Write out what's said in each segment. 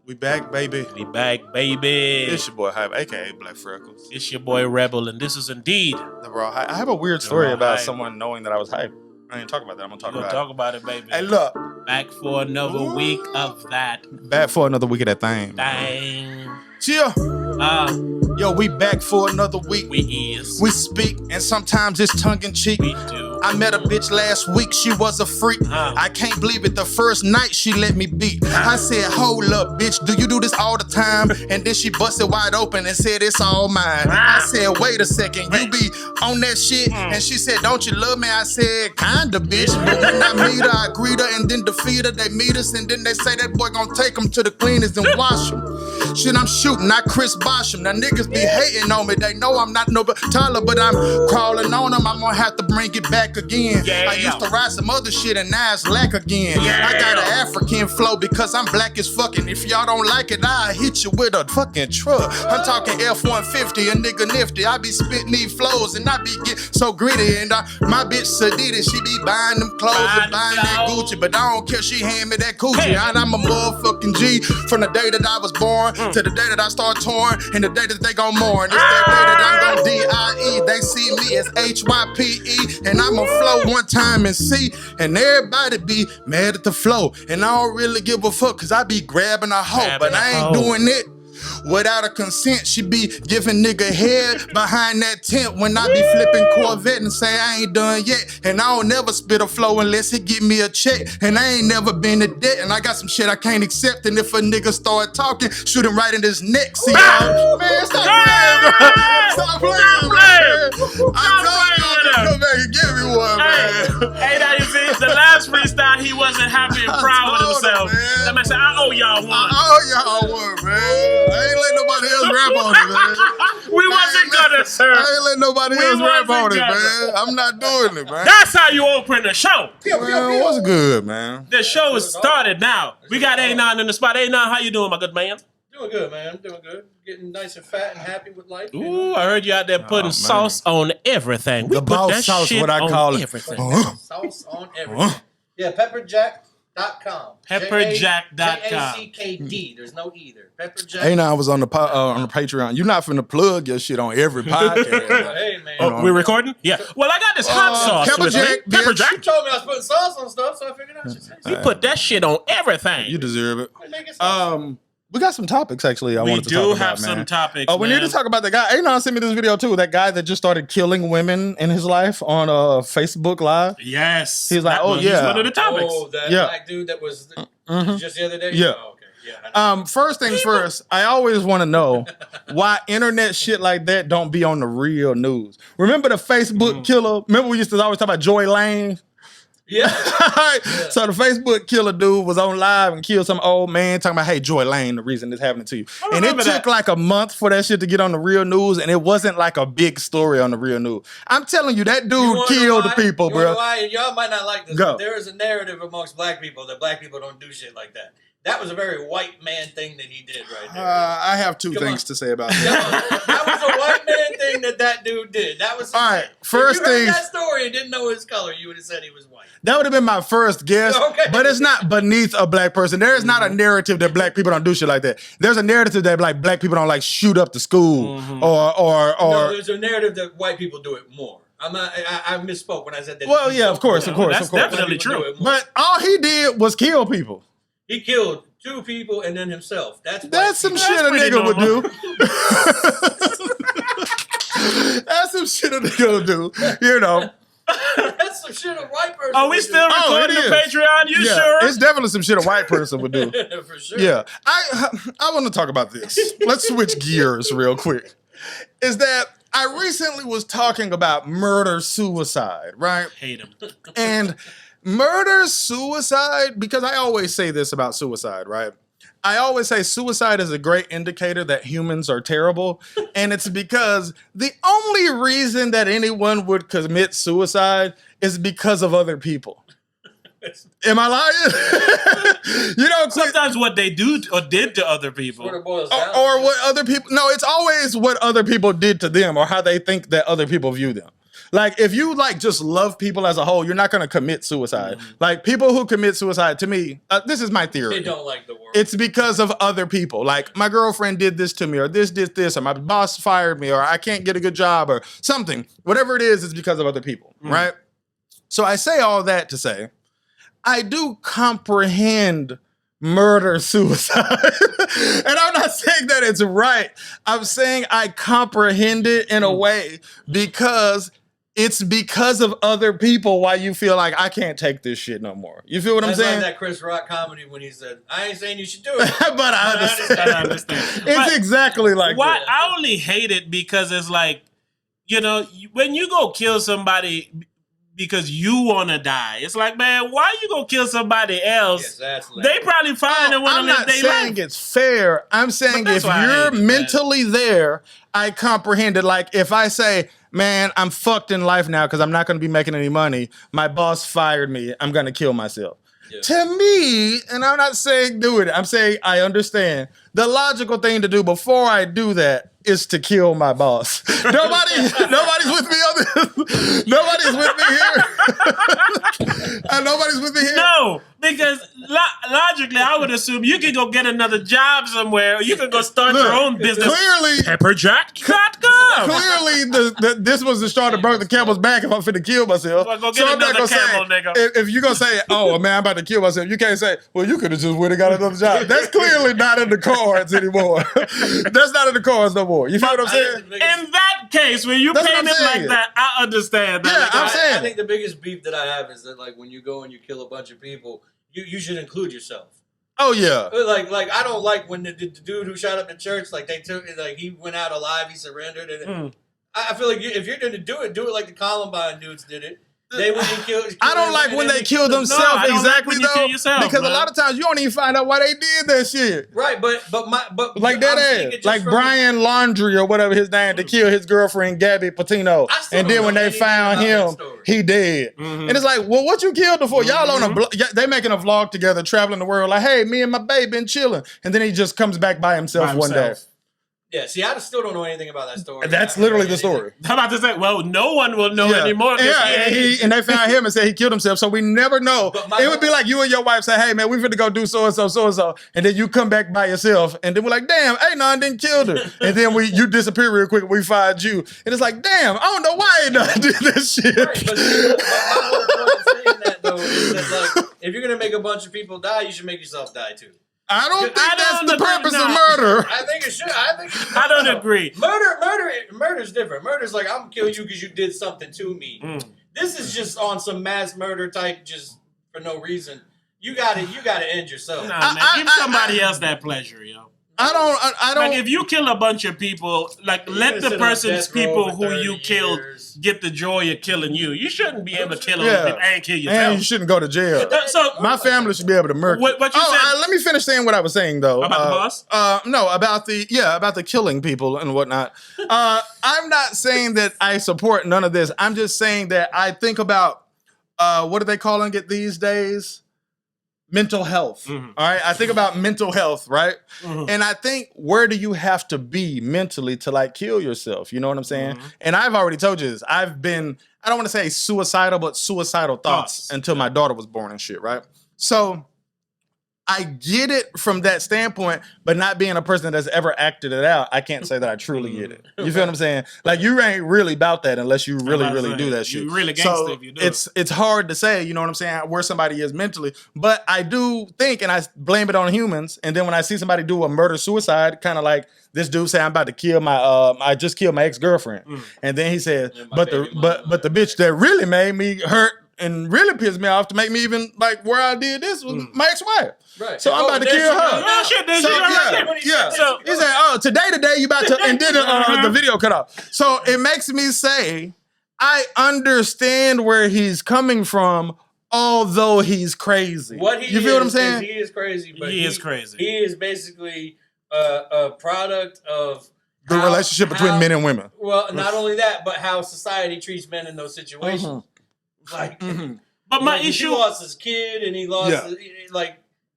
We back, baby. We back, baby. It's your boy Hype, aka Black Freckles. It's your boy Rebel, and this is indeed TheRawHype. I have a weird story about someone knowing that I was hype. I didn't talk about that. I'm gonna talk about it. baby. Hey, look. Back for another week of that. Back for another week of that thing. Dang. Chill. Yo, we back for another week. We speak, and sometimes it's tongue-in-cheek. We do. I met a bitch last week, she was a freak. I can't believe it, the first night she let me beat. I said, hold up, bitch, do you do this all the time? And then she busted wide open and said, it's all mine. I said, wait a second, you be on that shit? And she said, don't you love me? I said, kinda, bitch. But when I meet her, I greet her and then defeat her. They meet us and then they say that boy gonna take them to the cleaners and wash them. Shit, I'm shooting, not Chris Bosham. Now niggas be hating on me. They know I'm not no Tyler, but I'm crawling on them. I'm gonna have to bring it back again. I used to ride some other shit and now it's lack again. I got an African flow because I'm black as fucking. If y'all don't like it, I'll hit you with a fucking truck. I'm talking F-150, a nigga nifty. I be spitting these flows and I be get so gritty. And my bitch Sadida, she be buying them clothes and buying that Gucci, but I don't care, she hand me that coochie. And I'm a motherfucking G from the day that I was born to the day that I start touring and the day that they gon' mourn. It's that day that I'm gon' D-I-E. They see me as H-Y-P-E and I'ma flow one time and see, and everybody be mad at the flow. And I don't really give a fuck cause I be grabbing a hoe, but I ain't doing it without a consent. She be giving nigga head behind that tent when I be flipping Corvette and say I ain't done yet. And I don't never spit a flow unless he give me a check. And I ain't never been in debt. And I got some shit I can't accept. And if a nigga start talking, shoot him right in his neck. See y'all? Man, stop playing, bro. Stop playing, man. I told you to come back and give me one, man. Hey, now you see, the last freestyle, he wasn't happy and proud with himself. That man said, I owe y'all one. I owe y'all one, man. I ain't let nobody else rap on it, man. We wasn't gonna, sir. I ain't let nobody else rap on it, man. I'm not doing it, man. That's how you open the show. Man, what's good, man? The show is started now. We got A9 in the spot. A9, how you doing, my good man? Doing good, man. Doing good. Getting nice and fat and happy with life. Ooh, I heard you out there putting sauce on everything. We the put boss that sauce, shit what I call it. everything. Sauce on everything. Yeah, pepperjack.com. Pepperjack.com. Jackd. There's no either. Pepperjack. Hey, now I was on the Patreon. You're not finna plug your shit on every podcast. Hey, man. Oh, we're recording? Yeah. Well, I got this hot sauce. Pepperjack. Pepperjack. You told me I was putting sauce on stuff, so I figured I should say You put that shit on everything. You deserve it. We got some topics, actually, I wanted to talk about, We do have some topics, we need to talk about the guy. Anon sent me this video, too. That guy that just started killing women in his life on Facebook Live. Yes. He's like, He's one of the topics. Oh, that black dude that was just the other day? Yeah. Oh, okay. Yeah, first things first, I always want to know why internet shit like that don't be on the real news. Remember the Facebook killer? Remember we used to always talk about Joy Lane? Yeah. So the Facebook killer dude was on live and killed some old man talking about, hey, Joy Lane, the reason this happening to you. And it took like a month for that shit to get on the real news, and it wasn't like a big story on the real news. I'm telling you, that dude killed the people, bro. Y'all might not like this, but there is a narrative amongst black people that black people don't do shit like that. That was a very white man thing that he did right there. I have two things to say about that. That was a white man thing that dude did. That was all right. First if you thing. heard that story and didn't know his color, you would have said he was white. That would have been my first guess, but it's not beneath a black person. There is not a narrative that black people don't do shit like that. There's a narrative that like black people don't like shoot up the school or. No, there's a narrative that white people do it more. I misspoke when I said that. Well, yeah, of course. That's definitely true. But all he did was kill people. He killed 2 people and then himself. That's some shit a nigga would do. That's some shit a nigga would do. You know. That's some shit a white person Are we still recording the Patreon? You sure? It's definitely some shit a white person would do. For sure. Yeah. I want to talk about this. Let's switch gears real quick. Is that I recently was talking about murder-suicide, right? Hate him. And murder-suicide, because I always say this about suicide, right? I always say suicide is a great indicator that humans are terrible. And it's because the only reason that anyone would commit suicide is because of other people. Am I lying? You know, sometimes what they do or did to other people. Or what other people. No, it's always what other people did to them or how they think that other people view them. Like, if you like just love people as a whole, you're not going to commit suicide. Like, people who commit suicide, to me, this is my theory. They don't like the world. It's because of other people. Like, my girlfriend did this to me, or this did this, or my boss fired me, or I can't get a good job, or something. Whatever it is, it's because of other people, right? So I say all that to say, I do comprehend murder-suicide. And I'm not saying that it's right. I'm saying I comprehend it in a way because it's because of other people why you feel like I can't take this shit no more. You feel what I'm saying? Like that Chris Rock comedy when he said, I ain't saying you should do it. But I understand. It's exactly like that. I only hate it because it's like, you know, when you go kill somebody because you want to die. It's like, man, why you gonna kill somebody else? Yes, they probably find it when I'm not saying it's fair. I'm saying if you're mentally there, I comprehend it. Like, if I say, man, I'm fucked in life now because I'm not going to be making any money. My boss fired me. I'm going to kill myself. Yeah. To me, and I'm not saying do it. I'm saying I understand. The logical thing to do before I do that is to kill my boss. Nobody's with me on this. Nobody's with me here. Nobody's with me here. No, because logically, I would assume you could go get another job somewhere. Or you could go start your own business. Clearly, pepperjack.com. Clearly, this was the straw that broke the camel's back if I'm finna kill myself. Well, go get another camel, nigga. If you're going to say, oh, man, I'm about to kill myself, you can't say, well, you could have just went and got another job. That's clearly not in the cards anymore. That's not in the cards no more. You feel what I'm saying? In that case, when you paint it like that, I understand that. Yeah, I'm saying. I think the biggest beef that I have is that, like, when you go and you kill a bunch of people, you should include yourself. Oh yeah. Like I don't like when the dude who shot up the church, like he went out alive, he surrendered, and I feel like if you're going to do it like the Columbine dudes did it. They wouldn't kill. I don't like when they kill themselves exactly though, because a lot of times you don't even find out why they did that shit. Right, but like that ass, like Brian Laundrie or whatever his name, to kill his girlfriend Gabby Patino, and then when they found him, he dead. And it's like, well, what you killed her for? Y'all on a they making a vlog together, traveling the world, like, hey, me and my babe been chilling, and then he just comes back by himself one day. Yeah, see, I still don't know anything about that story. That's literally the story. I'm about to say, well, no one will know anymore. Yeah, and they found him and said he killed himself, so we never know. It would be like you and your wife say, hey, man, we finna go do so-and-so, and then you come back by yourself, and then we're like, damn, Anon didn't kill her. And then you disappear real quick, and we find you. And it's like, damn, I don't know why Anon did this shit. Right, but my whole point of saying that, though, is that, like, if you're gonna make a bunch of people die, you should make yourself die, too. I don't think that's the purpose of murder. I think it should. I don't agree. Murder's different. Murder's like, I'm gonna kill you because you did something to me. This is just on some mass murder type, just for no reason. You gotta end yourself. Nah, man, give somebody else that pleasure, yo. I don't. Like, if you kill a bunch of people, like, let the person's people who you killed get the joy of killing you. You shouldn't be able to kill them and kill yourself. And you shouldn't go to jail. So my family should be able to murder. What you said? Let me finish saying what I was saying though. About the boss? No, about the killing people and whatnot. I'm not saying that I support none of this. I'm just saying that I think about what are they calling it these days? Mental health. All right. I think about mental health, right? And I think, where do you have to be mentally to like kill yourself? You know what I'm saying? And I've already told you this. I've been, I don't want to say suicidal, but suicidal thoughts until my daughter was born and shit, right? So I get it from that standpoint, but not being a person that's ever acted it out, I can't say that I truly get it. You feel what I'm saying? Like, you ain't really about that unless you really do that shit. You really gangster if you do it's hard to say, you know what I'm saying, where somebody is mentally. But I do think, and I blame it on humans, and then when I see somebody do a murder-suicide, kind of like this dude say, I'm about to kill I just killed my ex-girlfriend. And then he said, but the bitch that really made me hurt and really pissed me off to make me even like where I did this was my ex-wife. Right. So I'm about to kill her. No shit, So he said, oh, today you about to, and then the video cut off. So it makes me say, I understand where he's coming from, although he's crazy. You feel what I'm saying? He is crazy, but he is crazy. He is basically a product of the relationship between men and women. Well, not only that, but how society treats men in those situations. Like, but my issue, he lost his kid, and he lost like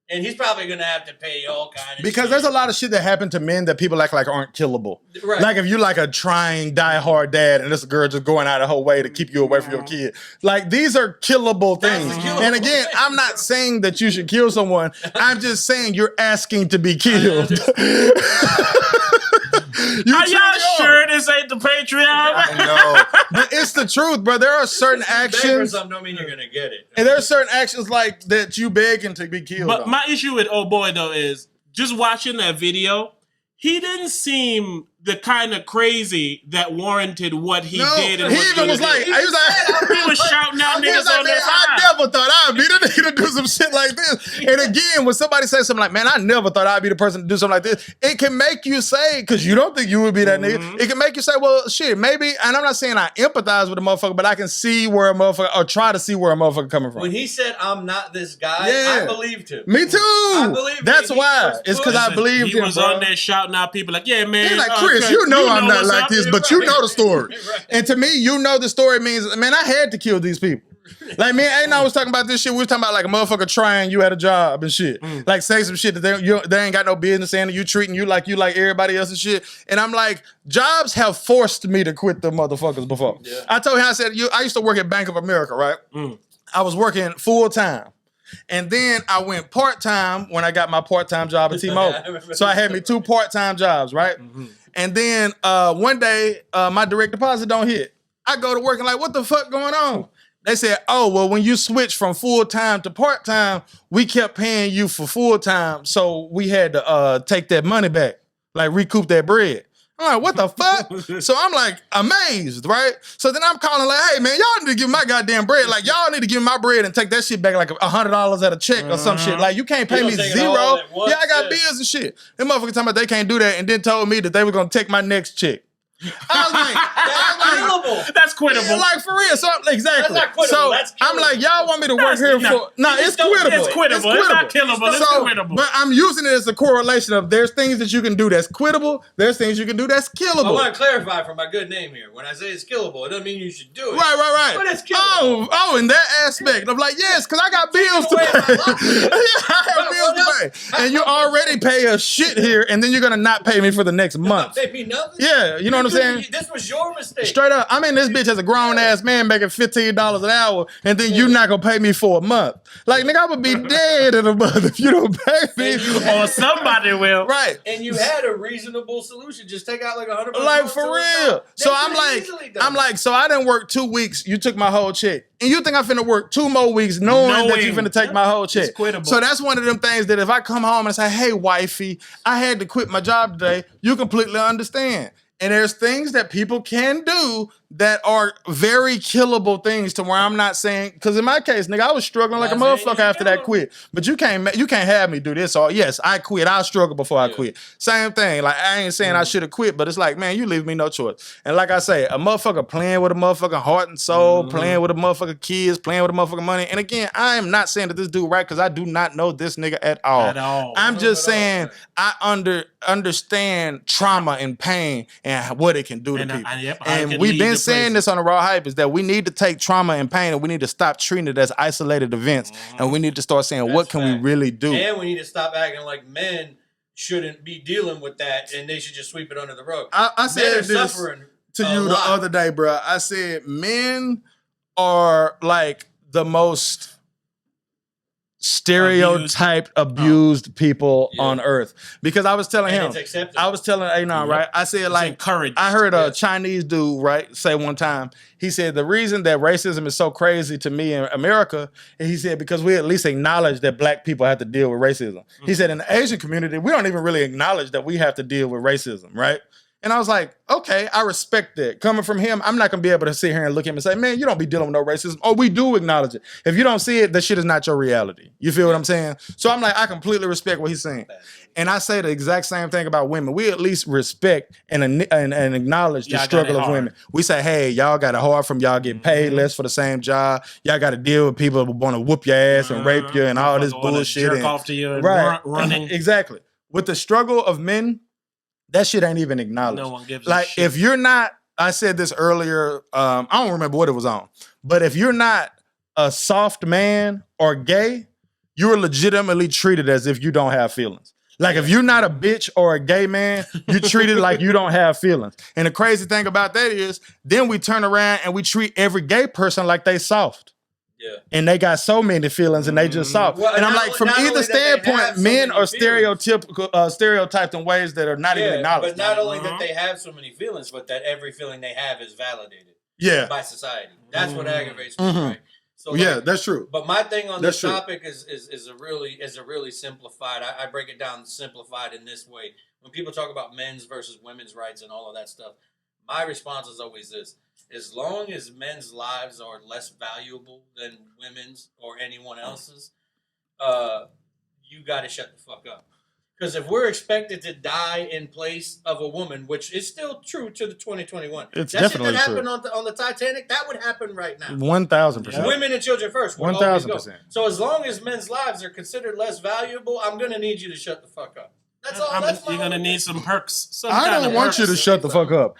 And he's probably going to have to pay all kind of Because shit. there's a lot of shit that happen to men that people act like aren't killable. Right. Like if you like a trying, die-hard dad and this girl just going out of her way to keep you away from your kid. Like these are killable things. killable And again, thing, I'm not saying that you should kill someone. I'm just saying you're asking to be killed. Are y'all sure this ain't the Patreon? No, but it's the truth, bro. There are certain actions. Beg for something don't mean you're going to get it. And there are certain actions like that you begging to be killed. But my issue with old boy though is just watching that video. He didn't seem the kind of crazy that warranted what he did. And he even was like, he was shouting out niggas on their I side. never thought I'd be the nigga to do some shit like this. And again, when somebody says something like, man, I never thought I'd be the person to do something like this, it can make you say, because you don't think you would be that nigga, it can make you say, well, shit, maybe, and I'm not saying I empathize with a motherfucker, but I can see where a motherfucker, or try to see where a motherfucker coming from. When he said, I'm not this guy, I believed him. Me too. I believe That's him. why. It's because I believed him, He was bro. on there shouting out people like, yeah, man. He's like, Chris, you know I'm not like this, but you know the story. Right. And to me, you know the story means, man, I had to kill these people. Like me and Aiden was talking about this shit. We was talking about like a motherfucker trying you at a job and shit. Like say some shit that they ain't got no business saying, you treating you like everybody else and shit. And I'm like, jobs have forced me to quit the motherfuckers before. Yeah. I told him, I said, I used to work at Bank of America, right? I was working full time. And then I went part-time when I got my part-time job at T-Mobile. So I had me 2 part-time jobs, right? And then one day, my direct deposit don't hit. I go to work and like, what the fuck going on? They said, oh, well, when you switch from full-time to part-time, we kept paying you for full-time, so we had to take that money back, like recoup that bread. I'm like, what the fuck? So I'm like amazed, right? So then I'm calling like, hey man, y'all need to give me my goddamn bread. Like y'all need to give me my bread and take that shit back like $100 at a check or some shit. Like you can't pay me zero. Yeah, I got bills and shit. Them motherfuckers talking about they can't do that and then told me that they were gonna take my next check. I was like, that's quittable. Yeah, like for real. So exactly. That's not quittable. So That's I'm like, y'all want me to work here for? No, it's quittable. It's quittable. It's not killable. It's quittable. But I'm using it as a correlation of there's things that you can do that's quittable. There's things you can do that's killable. I want to clarify for my good name here. When I say it's killable, it doesn't mean you should do it. Right. But it's killable. Oh, in that aspect, I'm like, yes, because I got bills to pay. I have bills to pay, and you already pay a shit here, and then you're gonna not pay me for the next month. Pay me nothing. Yeah, you know what I'm saying? This was your mistake. Straight up. I mean, this bitch as a grown ass man making $15 an hour, and then you not gonna pay me for a month. Like, nigga, I would be dead in a month if you don't pay me. Or somebody will. Right. And you had a reasonable solution. Just take out like 100%. Like for real. So I'm like, so I didn't work 2 weeks. You took my whole check. And you think I'm finna work 2 more weeks knowing that you finna take my whole check. So that's one of them things that if I come home and say, hey, wifey, I had to quit my job today, you completely understand. And there's things that people can do that are very killable things to where I'm not saying, because in my case, nigga, I was struggling like a motherfucker after that quit. But you can't have me do this. Or yes, I quit. I'll struggle before I quit. Same thing. Like I ain't saying I should have quit, but it's like, man, you leave me no choice. And like I say, a motherfucker playing with a motherfucking heart and soul, playing with a motherfucking kids, playing with a motherfucking money. And again, I am not saying that this dude right because I do not know this nigga at all. I'm just saying I understand trauma and pain and what it can do to people. And we've been saying this on the Raw Hype is that we need to take trauma and pain and we need to stop treating it as isolated events. And we need to start saying, what can we really do? And we need to stop acting like men shouldn't be dealing with that and they should just sweep it under the rug. I said this to you the other day, bro. I said men are like the most stereotyped, abused people on earth. Because I was telling him, I was telling Anon, right? I said, like, I heard a Chinese dude, right, say one time, he said, the reason that racism is so crazy to me in America, he said, because we at least acknowledge that black people have to deal with racism. He said, in the Asian community, we don't even really acknowledge that we have to deal with racism, right? And I was like, okay, I respect that. Coming from him, I'm not going to be able to sit here and look at him and say, man, you don't be dealing with no racism. Oh, we do acknowledge it. If you don't see it, that shit is not your reality. You feel what I'm saying? So I'm like, I completely respect what he's saying. And I say the exact same thing about women. We at least respect and acknowledge the struggle of women. We say, hey, y'all got it hard from y'all getting paid less for the same job. Y'all got to deal with people who want to whoop your ass and rape you and all this bullshit. Jerk off to you and running. Exactly. With the struggle of men, that shit ain't even acknowledged. No one gives a shit. If you're not, I said this earlier, I don't remember what it was on, but if you're not a soft man or gay, you are legitimately treated as if you don't have feelings. Like if you're not a bitch or a gay man, you're treated like you don't have feelings. And the crazy thing about that is then we turn around and we treat every gay person like they soft. Yeah. And they got so many feelings and they just soft. Well, and I'm like, from either standpoint, men are stereotyped in ways that are not even acknowledged. But not only that they have so many feelings, but that every feeling they have is validated by society. That's what aggravates me, right? So that's true. But my thing on this topic is a really simplified. I break it down simplified in this way. When people talk about men's versus women's rights and all of that stuff, my response is always this: as long as men's lives are less valuable than women's or anyone else's, you got to shut the fuck up. Because if we're expected to die in place of a woman, which is still true to the 2021, it's that definitely shit that true. happened on the Titanic, that would happen right now. 1,000%. Women and children first. 1,000%. So as long as men's lives are considered less valuable, I'm gonna need you to shut the fuck up. That's all. You're gonna need some perks. I don't want you to shut the fuck up.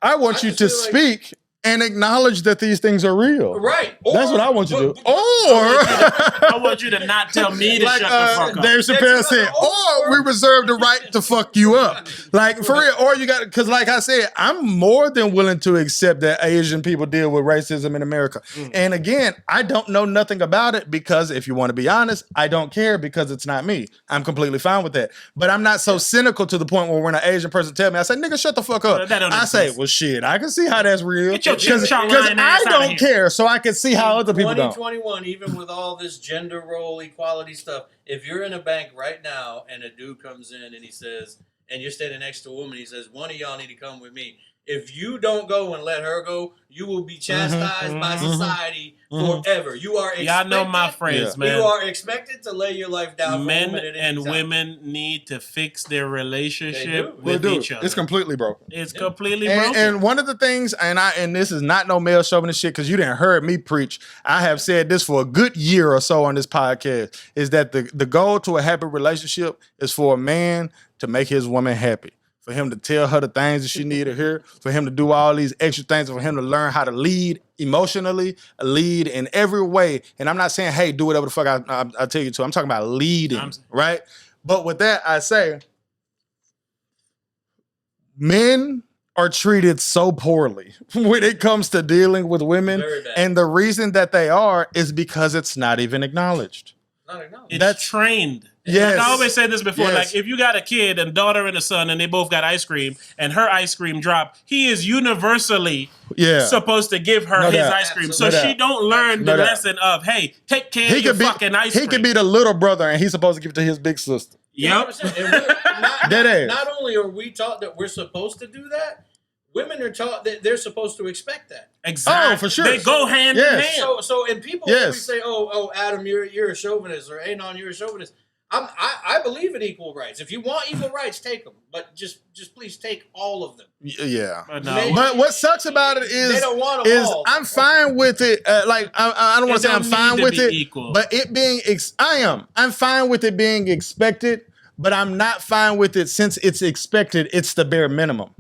I want you to speak and acknowledge that these things are real. Right. That's what I want you to do. Or I want you to not tell me to shut the fuck up. Dave Chappelle said, or we reserve the right to fuck you up. Like, for real. Or you got, because like I said, I'm more than willing to accept that Asian people deal with racism in America. And again, I don't know nothing about it because if you want to be honest, I don't care because it's not me. I'm completely fine with that. But I'm not so cynical to the point where when an Asian person tell me, I say, nigga, shut the fuck up. I say, well, shit, I can see how that's real. Because I don't care, so I can see how other people don't. 2021, even with all this gender role equality stuff, if you're in a bank right now and a dude comes in and he says, and you're standing next to a woman, he says, one of y'all need to come with me. If you don't go and let her go, you will be chastised by society forever. You are expected, y'all know my phrase, man. You are expected to lay your life down. Men and women need to fix their relationship with each other. It's completely broken. It's completely broken. And one of the things, and this is not no male chauvinist shit, because you didn't heard me preach. I have said this for a good year or so on this podcast, is that the goal to a happy relationship is for a man to make his woman happy. For him to tell her the things that she need to hear, for him to do all these extra things, for him to learn how to lead emotionally, lead in every way. And I'm not saying, hey, do whatever the fuck I tell you to. I'm talking about leading, right? But with that, I say, men are treated so poorly when it comes to dealing with women. And the reason that they are is because it's not even acknowledged. It's trained. Yes. Like I always said this before. Like if you got a kid, a daughter and a son, and they both got ice cream, and her ice cream drop, he is universally supposed to give her his ice cream, so she don't learn the lesson of, hey, take care of your fucking ice cream. He could be the little brother, and he's supposed to give it to his big sister. Yep. Not only are we taught that we're supposed to do that, women are taught that they're supposed to expect that. Exactly. Oh, for sure. They go hand in hand. So and people always say, oh, Adam, you're a chauvinist, or Anon, you're a chauvinist. I believe in equal rights. If you want equal rights, take them. But just please take all of them. Yeah. But what sucks about it is, they don't want them all. I'm fine with it. I don't want to say I'm fine with it, equal. But it being, I'm fine with it being expected, but I'm not fine with it since it's expected. It's the bare minimum.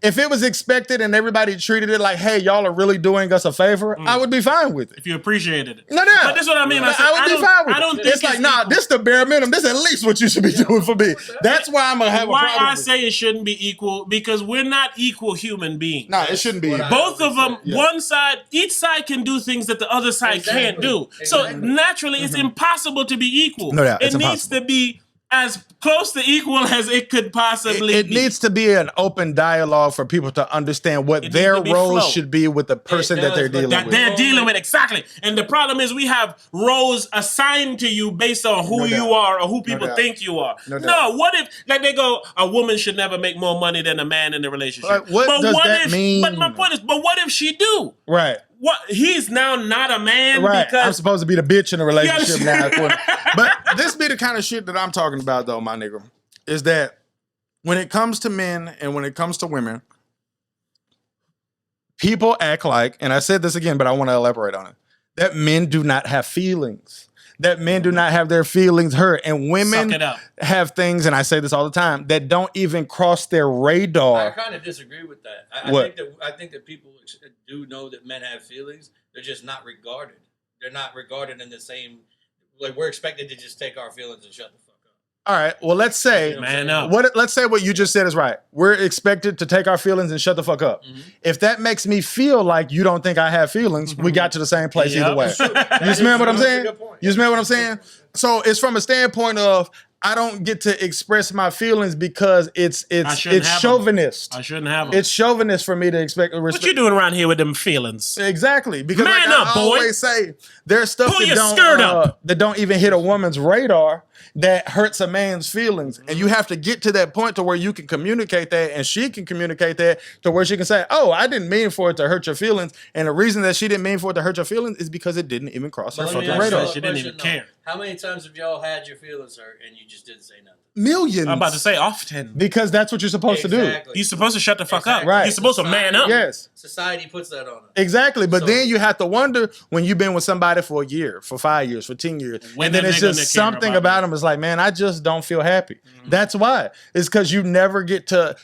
If it was expected and everybody treated it like, hey, y'all are really doing us a favor, I would be fine with it. If you appreciated it. No. But that's what I mean. I would be fine with it. I don't think it's like, nah, this the bare minimum. This at least what you should be doing for me. That's why I'm going to have a problem Why I with say it shouldn't be equal, because we're not equal human beings. Nah, it shouldn't be. Both of them, one side, each side can do things that the other side can't do. So naturally, it's impossible to be equal. No doubt, it needs to be as close to equal as it could possibly be. It needs to be an open dialogue for people to understand what their roles should be with the person that they're dealing with. They're dealing with, exactly. And the problem is we have roles assigned to you based on who you are or who people think you are. No, what if, like they go, a woman should never make more money than a man in a relationship. Like, what does that mean? But my point is, but what if she do? Right. What, he's now not a man because I'm supposed to be the bitch in a relationship now. But this be the kind of shit that I'm talking about, though, my nigga, is that when it comes to men and when it comes to women, people act like, and I said this again, but I want to elaborate on it, that men do not have feelings. That men do not have their feelings hurt. And women have things, and I say this all the time, that don't even cross their radar. I kind of disagree with that. I think that people do know that men have feelings. They're just not regarded. They're not regarded in the same like we're expected to just take our feelings and shut the fuck up. All right. Well, let's say, let's say what you just said is right. We're expected to take our feelings and shut the fuck up. If that makes me feel like you don't think I have feelings, we got to the same place either way. You smell what I'm saying? You smell what I'm saying? So it's from a standpoint of I don't get to express my feelings because it's chauvinist. I shouldn't have them. It's chauvinist for me to expect. What you doing around here with them feelings? Exactly, because Man like up, I boy. always say, there's stuff that don't even hit a woman's radar that hurts a man's feelings, and you have to get to that point to where you can communicate that, and she can communicate that to where she can say, "Oh, I didn't mean for it to hurt your feelings," and the reason that she didn't mean for it to hurt your feelings is because it didn't even cross her fucking radar. She didn't even care. How many times have y'all had your feelings hurt and you just didn't say nothing? Millions. I'm about to say often. Because that's what you're supposed to do. You're supposed to shut the fuck up. Right. You're supposed to man up. Yes. Society puts that on us. Exactly. But then you have to wonder when you've been with somebody for a year, for 5 years, for 10 years. And then it's just something about them is like, man, I just don't feel happy. That's why. It's because you never get to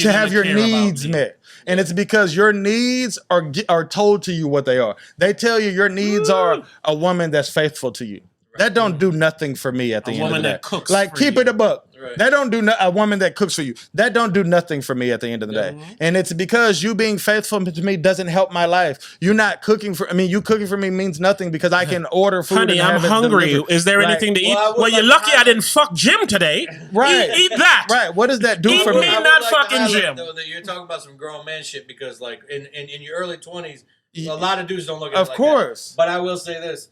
have your needs met. And it's because your needs are told to you what they are. They tell you your needs are a woman that's faithful to you. That don't do nothing for me at the end of the day. A woman that cooks for you. Keep it a buck. Right. That don't do a woman that cooks for you. That don't do nothing for me at the end of the day. And it's because you being faithful to me doesn't help my life. You not cooking for you cooking for me means nothing because I can order food. Honey, I'm hungry. Is there anything to eat? Well, you're lucky I didn't fuck Jim today. Right. Eat that. Right. What does that do for me? Eat that fucking Jim. Though, that you're talking about some grown man shit because like in your early 20s, a lot of dudes don't look at it like that. Of course. But I will say this.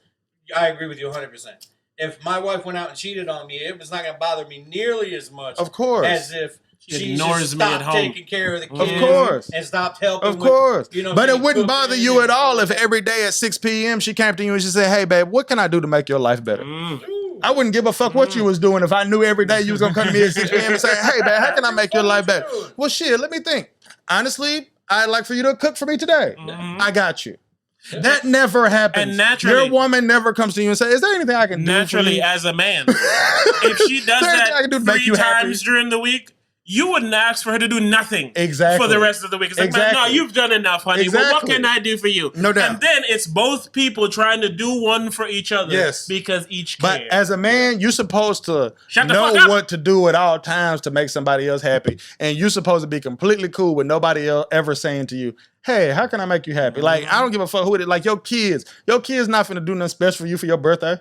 I agree with you 100%. If my wife went out and cheated on me, it was not going to bother me nearly as much. Of course. As if she ignores me at home. Taking care of the kids. Of course. And stopped helping. Of course. But it wouldn't bother you at all if every day at 6 p.m. she came to you and she said, "Hey, babe, what can I do to make your life better?" I wouldn't give a fuck what you was doing if I knew every day you was going to come to me at 6 p.m. and say, "Hey, babe, how can I make your life better?" Well, shit, let me think. Honestly, I'd like for you to cook for me today. I got you. That never happens. And naturally, your woman never comes to you and says, "Is there anything I can do?" Naturally, as a man, if she does that 3 times during the week, you wouldn't ask for her to do nothing for the rest of the week. It's like, man, no, you've done enough, honey. Well, what can I do for you? No doubt. And then it's both people trying to do one for each other because each care. But as a man, you're supposed to know what to do at all times to make somebody else happy. And you're supposed to be completely cool with nobody else ever saying to you, "Hey, how can I make you happy?" Like, I don't give a fuck who it is. Like, your kids not finna do nothing special for you for your birthday.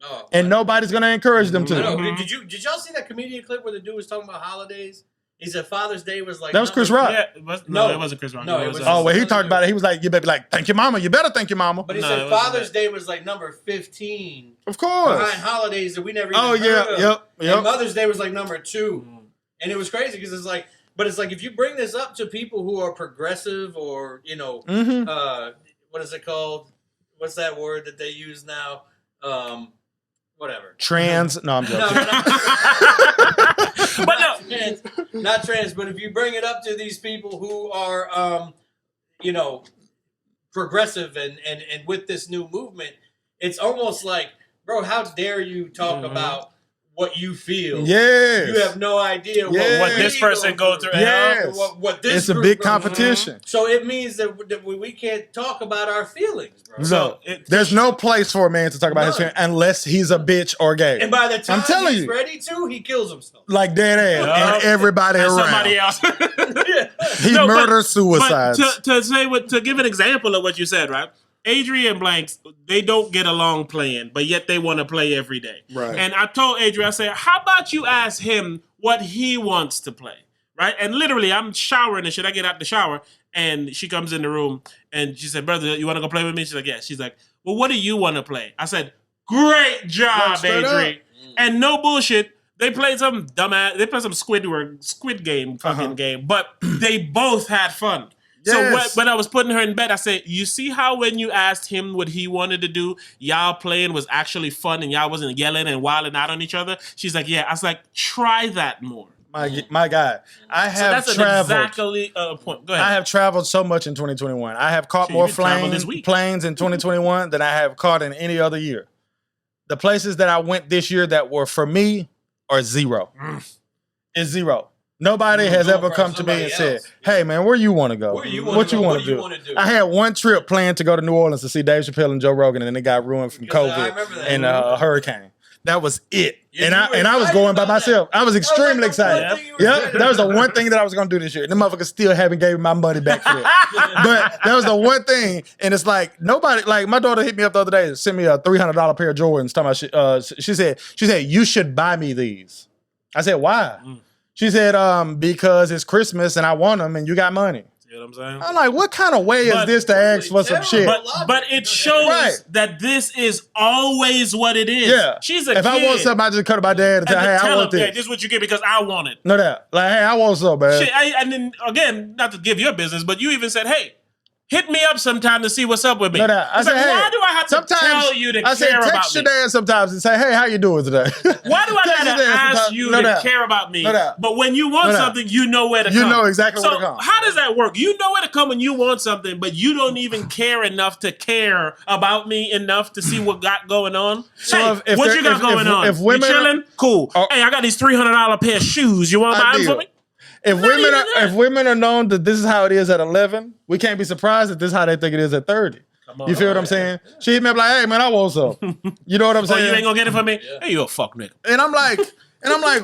No, and nobody's gonna encourage them to. Did y'all see that comedian clip where the dude was talking about holidays? He said Father's Day was like... That was Chris Rock. Yeah, it wasn't Chris Rock. No, it was... he talked about it. He was like, "You better be like, thank your mama. You better thank your mama." But he said Father's Day was like number 15. Of course. Behind holidays that we never even heard of. Yep. And Mother's Day was like number 2. And it was crazy because it's like... But it's like if you bring this up to people who are progressive or, what is it called? What's that word that they use now? Whatever. Trans. No, I'm joking. Not trans, but if you bring it up to these people who are, progressive and with this new movement, it's almost like, bro, how dare you talk about what you feel? Yeah, you have no idea what this person go through. What this it's a big competition. So it means that we can't talk about our feelings, bro. So there's no place for a man to talk about his feelings unless he's a bitch or gay. And by the time he's ready to, he kills himself. Like dead ass. And everybody around. Somebody else. He murders suicides. But to give an example of what you said, right? Adrian Blanks, they don't get along playing, but yet they want to play every day. Right. And I told Adrian, I said, how about you ask him what he wants to play? Right? And literally, I'm showering and shit. I get out the shower, and she comes in the room, and she said, "Brother, you want to go play with me?" She's like, "Yeah." She's like, "Well, what do you want to play?" I said, "Great job, Adrian." And no bullshit. They played some dumbass. They played some Squid Game fucking game, but they both had fun. Yes. So when I was putting her in bed, I said, "You see how when you asked him what he wanted to do, y'all playing was actually fun and y'all wasn't yelling and wilding out on each other?" She's like, "Yeah." I was like, "Try that more." My God, I have traveled. Exactly point. Go ahead. I have traveled so much in 2021. I have caught more planes in 2021 than I have caught in any other year. The places that I went this year that were for me are zero. It's zero. Nobody has ever come to me and said, "Hey, man, where you want to go? What you want to do?" I had one trip planned to go to New Orleans to see Dave Chappelle and Joe Rogan, and then it got ruined from COVID and a hurricane. That was it. And I was going by myself. I was extremely excited. Yep, that was the one thing that I was going to do this year. And the motherfuckers still haven't gave me my money back for it. But that was the one thing. And it's like, nobody, like my daughter hit me up the other day, sent me a $300 pair of Jordans. Talking about she said, you should buy me these. I said, why? She said, because it's Christmas and I want them and you got money. You know what I'm saying? I'm like, what kind of way is this to ask for some shit? But it shows that this is always what it is. Yeah. She's a kid. If I want something, I just cut to my dad and tell, hey, I want this. Hey, this is what you get because I want it. No doubt. Like, hey, I want something, man. Shit, and then, again, not to give your business, but you even said, hey, hit me up sometime to see what's up with me. No doubt. I said, like, hey, why do I have to tell you to care about me? I said, text your dad sometimes and say, hey, how you doing today? Why do I gotta ask you to care about me? But when you want something, you know where to come. You know exactly where to come. So how does that work? You know where to come when you want something, but you don't even care enough to care about me enough to see what got going on? So hey, what you got going on? If women you chilling? Cool. Hey, I got these $300 pair of shoes. You want to buy them for me? If women are known that this is how it is at 11, we can't be surprised that this is how they think it is at 30. You feel what I'm saying? She hit me up like, hey man, I want some. You know what I'm saying? You ain't gonna get it for me? Yeah. Hey, you a fuck nigga. And I'm like,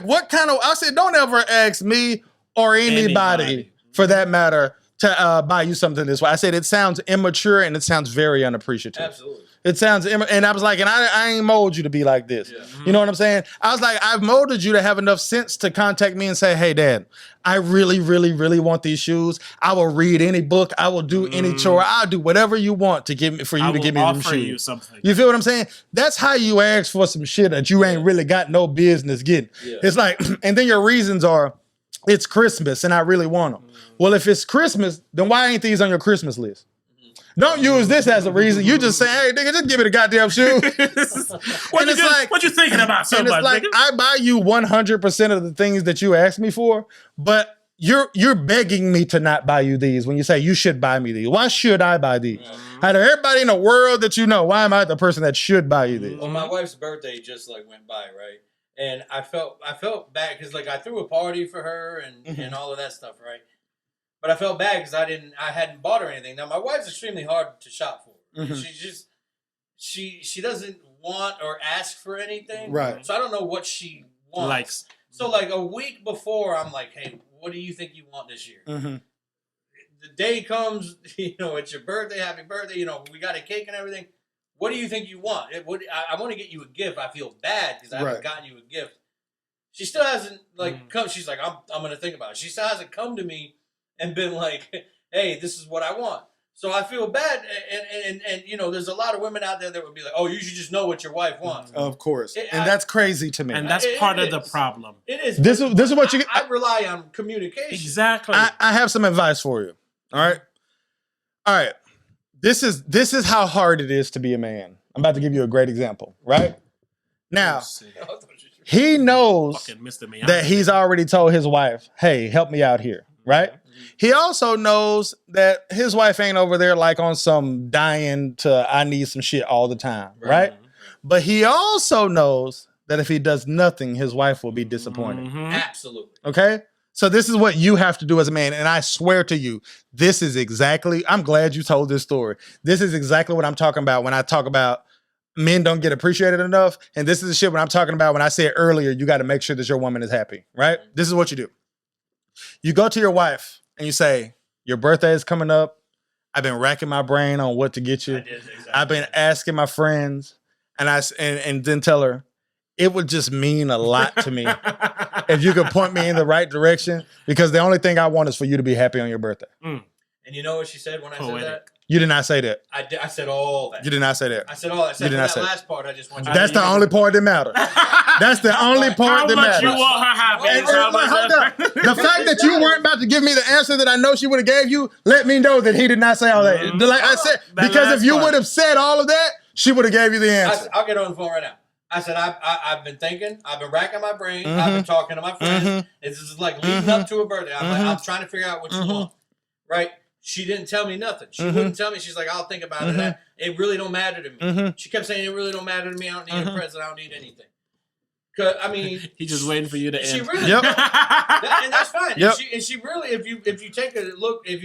what kind of? I said, don't ever ask me or anybody for that matter to buy you something this way. I said it sounds immature and it sounds very unappreciative. Absolutely. It sounds, and I was like, and I ain't mold you to be like this. Yeah. You know what I'm saying? I was like, I've molded you to have enough sense to contact me and say, hey, Dad, I really, really, really want these shoes. I will read any book. I will do any chore. I'll do whatever you want to give me for you to give me them shoes. You something. You feel what I'm saying? That's how you ask for some shit that you ain't really got no business getting. Yeah. It's like, and then your reasons are, it's Christmas and I really want them. Well, if it's Christmas, then why ain't these on your Christmas list? Don't use this as a reason. You just say, hey, nigga, just give me the goddamn shoe. What you thinking about so much, it's like, nigga? I buy you 100% of the things that you ask me for, but you're begging me to not buy you these when you say you should buy me these. Why should I buy these? Out of everybody in the world that you know, why am I the person that should buy you these? Well, my wife's birthday just like went by, right? And I felt bad because like I threw a party for her and all of that stuff, right? But I felt bad because I hadn't bought her anything. Now my wife's extremely hard to shop for. She doesn't want or ask for anything. Right. So I don't know what she wants. So like a week before, I'm like, hey, what do you think you want this year? The day comes, it's your birthday, happy birthday, we got a cake and everything. What do you think you want? I want to get you a gift. I feel bad because I haven't gotten you a gift. She still hasn't come. She's like, I'm going to think about it. She still hasn't come to me and been like, hey, this is what I want. So I feel bad. And there's a lot of women out there that would be like, oh, you should just know what your wife wants. Of course. And that's crazy to me. And that's part of the problem. It is. This is what you get. I rely on communication. Exactly. I have some advice for you. All right. This is how hard it is to be a man. I'm about to give you a great example, right? Now, he knows that he's already told his wife, hey, help me out here, right? He also knows that his wife ain't over there like on some dying to I need some shit all the time, right? But he also knows that if he does nothing, his wife will be disappointed. Absolutely. Okay? So this is what you have to do as a man. And I swear to you, this is exactly, I'm glad you told this story. This is exactly what I'm talking about when I talk about men don't get appreciated enough. And this is the shit when I'm talking about when I said earlier, you got to make sure that your woman is happy, right? This is what you do. You go to your wife and you say, your birthday is coming up. I've been racking my brain on what to get you. I've been asking my friends and then tell her, it would just mean a lot to me if you could point me in the right direction because the only thing I want is for you to be happy on your birthday. And you know what she said when I said that? You did not say that. I said all that. You did not say that. I said all that. I said that last part. I just want you to That's the only part that matters. That's the only part that matters. How much you want her happy? The fact that you weren't about to give me the answer that I know she would have gave you, let me know that he did not say all that. Like I said, because if you would have said all of that, she would have gave you the answer. I'll get on the phone right now. I said, I've been thinking, I've been racking my brain, I've been talking to my friends. This is like leading up to her birthday. I'm trying to figure out what you want, right? She didn't tell me nothing. She wouldn't tell me. She's like, I'll think about it. It really don't matter to me. She kept saying, it really don't matter to me. I don't need a present. I don't need anything. Cause I mean, he's just waiting for you to end. She really, Yep. and that's fine. Yep. And she really, if you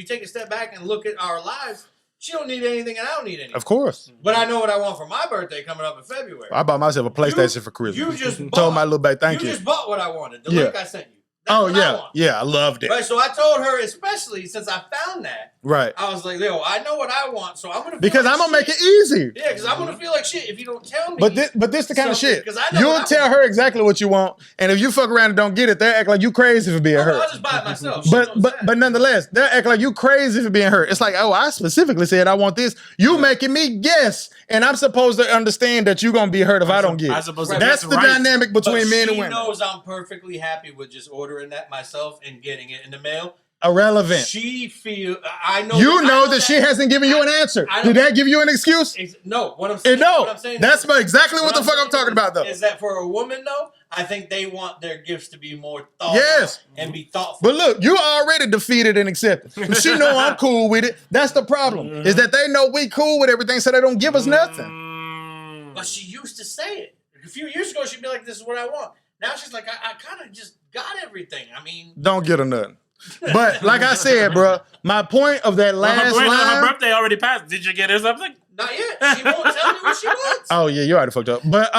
take a step back and look at our lives, she don't need anything, and I don't need anything. Of course. But I know what I want for my birthday coming up in February. I bought myself a PlayStation for Christmas. You just told my little baby, thank you. You just bought what I wanted. The link I sent you. That's oh what yeah, I want. yeah, I loved it. Right, so I told her, especially since I found that. Right. I was like, yo, I know what I want, so I'm gonna. Because I'm gonna make it easy. Yeah, because I'm gonna feel like shit if you don't tell me. But this the kind of shit. I know You'll tell her exactly what you want, and if you fuck around and don't get it, they'll act like you crazy for being hurt. I'll just buy it myself. But nonetheless, they'll act like you crazy for being hurt. It's like, oh, I specifically said I want this. You making me guess, and I'm supposed to understand that you're gonna be hurt if I don't get it. That's the dynamic between men and women. She knows I'm perfectly happy with just ordering that myself and getting it in the mail. Irrelevant. She feel I know. You know that she hasn't given you an answer. Did that give you an excuse? No. What I'm saying. No. What I'm saying that's exactly what the fuck I'm talking about, though. Is that for a woman though? I think they want their gifts to be more thoughtful. Yes. And be thoughtful. But look, you already defeated and accepted. She know I'm cool with it. That's the problem. Is that they know we cool with everything, so they don't give us nothing. But she used to say it. A few years ago, she'd be like, "This is what I want." Now she's like, "I kind of just got everything." I mean, don't get her nothing. But like I said, bro, my point of that last line. Her birthday already passed. Did you get her something? Not yet. She won't tell me what she wants. Oh yeah, you already fucked up. But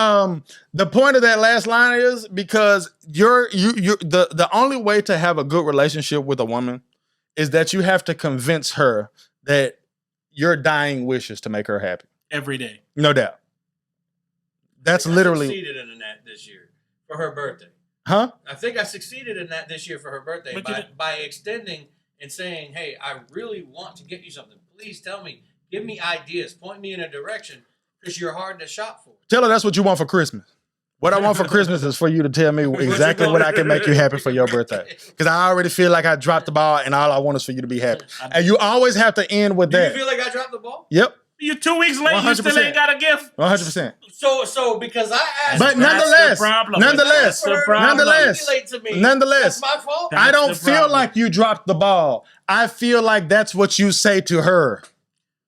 the point of that last line is because the only way to have a good relationship with a woman is that you have to convince her that your dying wish is to make her happy every day. No doubt. That's literally. I succeeded in that this year for her birthday. Huh? I think I succeeded in that this year for her birthday by extending and saying, "Hey, I really want to get you something. Please tell me, give me ideas, point me in a direction, because you're hard to shop for." Tell her that's what you want for Christmas. What I want for Christmas is for you to tell me exactly what I can make you happy for your birthday. Because I already feel like I dropped the ball, and all I want is for you to be happy. And you always have to end with that. Do you feel like I dropped the ball? Yep. You 2 weeks late, 100%. You still ain't got a gift. 100%. So because I asked, but nonetheless, that's my fault. I don't feel like you dropped the ball. I feel like that's what you say to her.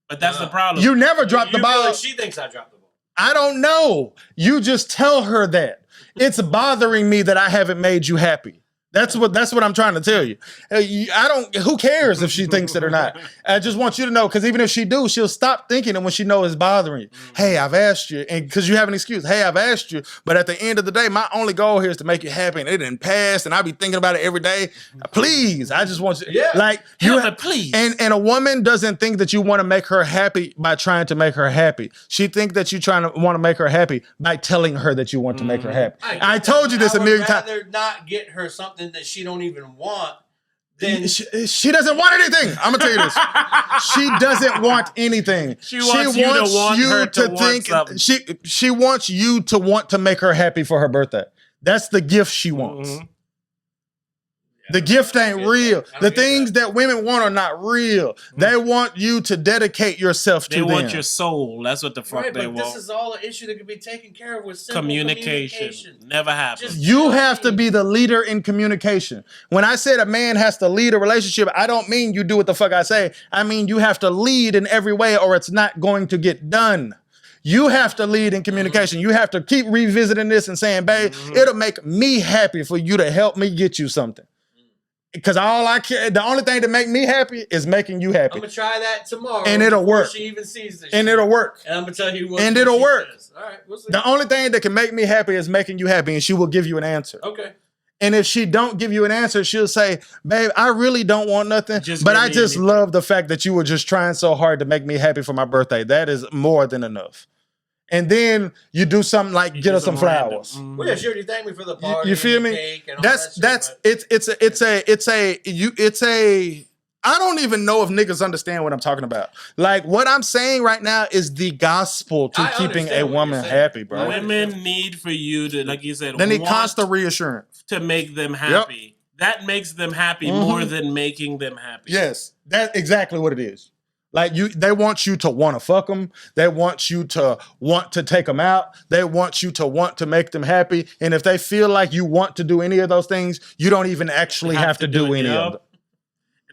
But that's the problem. You never dropped the ball. Feel like she thinks I dropped the ball. I don't know. You just tell her that. It's bothering me that I haven't made you happy. That's what I'm trying to tell you. Who cares if she thinks it or not? I just want you to know, because even if she do, she'll stop thinking it when she knows it's bothering you. Hey, I've asked you, and because you have an excuse. Hey, I've asked you, but at the end of the day, my only goal here is to make you happy, and it didn't pass, and I be thinking about it every day. Please, I just want you. Yeah. Like please. And a woman doesn't think that you want to make her happy by trying to make her happy. She thinks that you want to make her happy by telling her that you want to make her happy. I told you this a million times. I would rather not get her something that she don't even want. Then she doesn't want anything. I'm gonna tell you this. She doesn't want anything. She wants you to think. She wants you to want to make her happy for her birthday. That's the gift she wants. Mm-hmm. The gift ain't real. The things that women want are not real. Mm-hmm. They want you to dedicate yourself to them. They want your soul. That's what the fuck they want. This is all an issue that can be taken care of with simple communication. Never happens. You have to be the leader in communication. When I said a man has to lead a relationship, I don't mean you do what the fuck I say. I mean you have to lead in every way or it's not going to get done. You have to lead in communication. You have to keep revisiting this and saying, babe, it'll make me happy for you to help me get you something. Because all I care, the only thing that make me happy is making you happy. I'm gonna try that tomorrow, and it'll work. She even sees this, and it'll work. And I'm gonna tell you what. And it'll work. All right, we'll see. The only thing that can make me happy is making you happy, and she will give you an answer. Okay. And if she don't give you an answer, she'll say, "Babe, I really don't want nothing, but I just love the fact that you were just trying so hard to make me happy for my birthday. That is more than enough." And then you do something like get her some flowers. Well, yeah, sure. You thank me for the party. You feel me? Cake and It's a. I don't even know if niggas understand what I'm talking about. Like what I'm saying right now is the gospel to keeping a woman happy, bro. Women need for you to, like you said, they need constant reassurance to make them happy. Yep. That makes them happy more than making them happy. Yes, that's exactly what it is. Like they want you to want to fuck them. They want you to want to take them out. They want you to want to make them happy. And if they feel like you want to do any of those things, you don't even actually have to do any of them.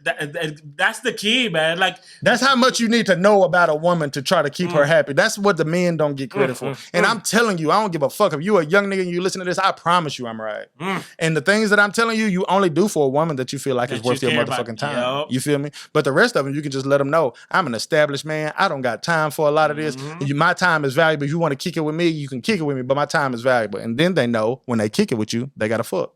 That's the key, man. Like that's how much you need to know about a woman to try to keep her happy. That's what the men don't get credit for. And I'm telling you, I don't give a fuck if you a young nigga and you listen to this. I promise you, I'm right. And the things that I'm telling you, you only do for a woman that you feel like is worth your motherfucking time. Yep. You feel me? But the rest of them, you can just let them know I'm an established man. I don't got time for a lot of this. My time is valuable. If you want to kick it with me, you can kick it with me. But my time is valuable. And then they know when they kick it with you, they gotta fuck.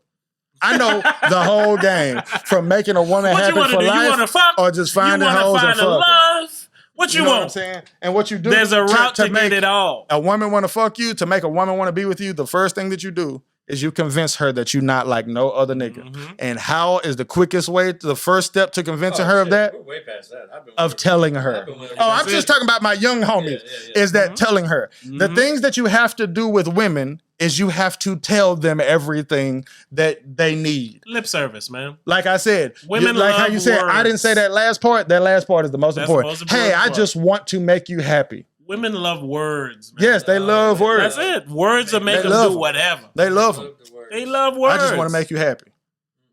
I know the whole game from making a woman happy for life or just finding hoes and fucking. What you want? What I'm saying? And what you do. There's a route to get it all. A woman want to fuck you, to make a woman want to be with you, the first thing that you do is you convince her that you're not like no other nigga. And how is the quickest way, the first step to convincing her of that? We're way past that. Of telling her. I'm just talking about my young homies. Is that telling her. The things that you have to do with women is you have to tell them everything that they need. Lip service, man. Like I said, women like love how you said, words. I didn't say that last part. That last part is the most important. Hey, I just want to make you happy. Women love words, man. Yes, they love words. That's it. Words will make them do whatever. They love them. They love words. I just want to make you happy.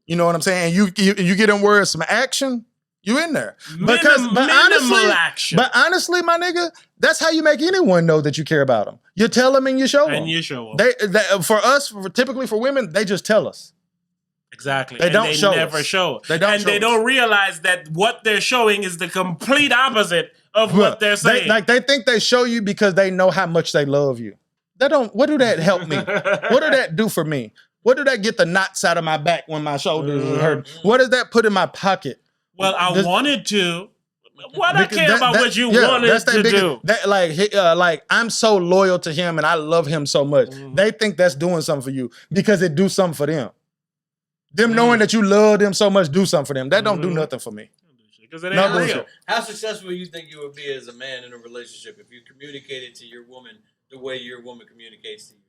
You know what I'm saying? You get in words some action, you in there. But honestly, my nigga, that's how you make anyone know that you care about them. You tell them and you show them. And you show them. They for us, typically for women, they just tell us. Exactly. They don't show never us. show. They don't. And they don't realize that what they're showing is the complete opposite of what they're saying. They think they show you because they know how much they love you. They don't. What do that help me? What do that do for me? What do that get the knots out of my back when my shoulders hurt? What does that put in my pocket? Well, I wanted to. Why do I care about what you wanted to do? Like I'm so loyal to him and I love him so much. They think that's doing something for you because it do something for them. Them knowing that you love them so much do something for them. That don't do nothing for me. Because it ain't real. How successful you think you would be as a man in a relationship if you communicated to your woman the way your woman communicates to you?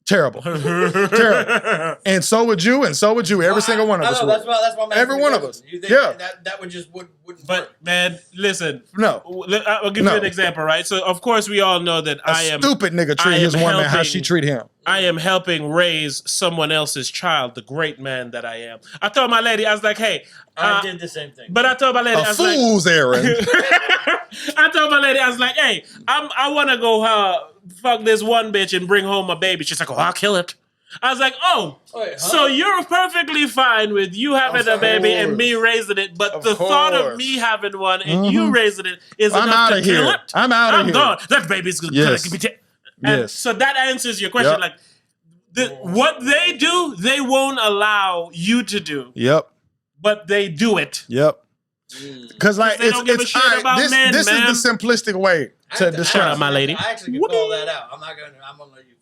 Terrible. Terrible. And so would you, and so would you. Every single one of us. That's why I'm every one of us. You think that would just wouldn't work? Man, listen. No. I'll give you an example, right? So, of course, we all know that I am... stupid nigga treat his woman how she treat him. I am helping raise someone else's child, the great man that I am. I told my lady, I was like, hey... I did the same thing. But I told my lady, I was like... fool's errand. I told my lady, I was like, hey, I want to go fuck this one bitch and bring home a baby. She's like, oh, I'll kill it. I was like, so you're perfectly fine with you having a baby and me raising it, but the thought of me having one and you raising it is enough to kill it? I'm out of here. I'm gone. That baby's going to be dead. And so that answers your question. Like, what they do, they won't allow you to do. Yep. But they do it. Yep. Because like this is the simplistic way to describe my lady. I actually can call that out. I'm gonna let you.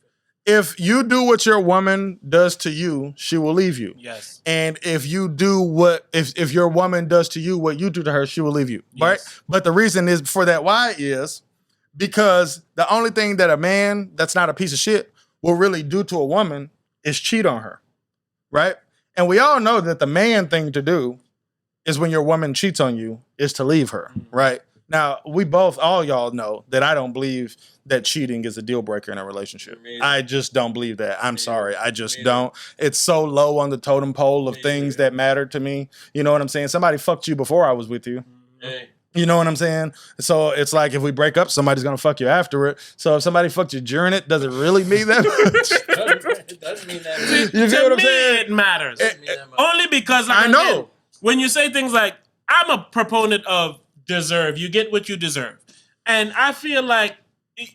If you do what your woman does to you, she will leave you. Yes. And if you do if your woman does to you what you do to her, she will leave you. Yes. Right? But the reason is for that why is because the only thing that a man that's not a piece of shit will really do to a woman is cheat on her. Right? And we all know that the man thing to do is when your woman cheats on you is to leave her, right? Now, all y'all know that I don't believe that cheating is a deal breaker in a relationship. I just don't believe that. I'm sorry. I just don't. It's so low on the totem pole of things that matter to me. You know what I'm saying? Somebody fucked you before I was with you. You know what I'm saying? So it's like if we break up, somebody's going to fuck you after it. So if somebody fucked you during it, does it really mean that much? It doesn't mean that much. You see what I'm saying? It matters. Only because I know. When you say things like, I'm a proponent of deserve, you get what you deserve. And I feel like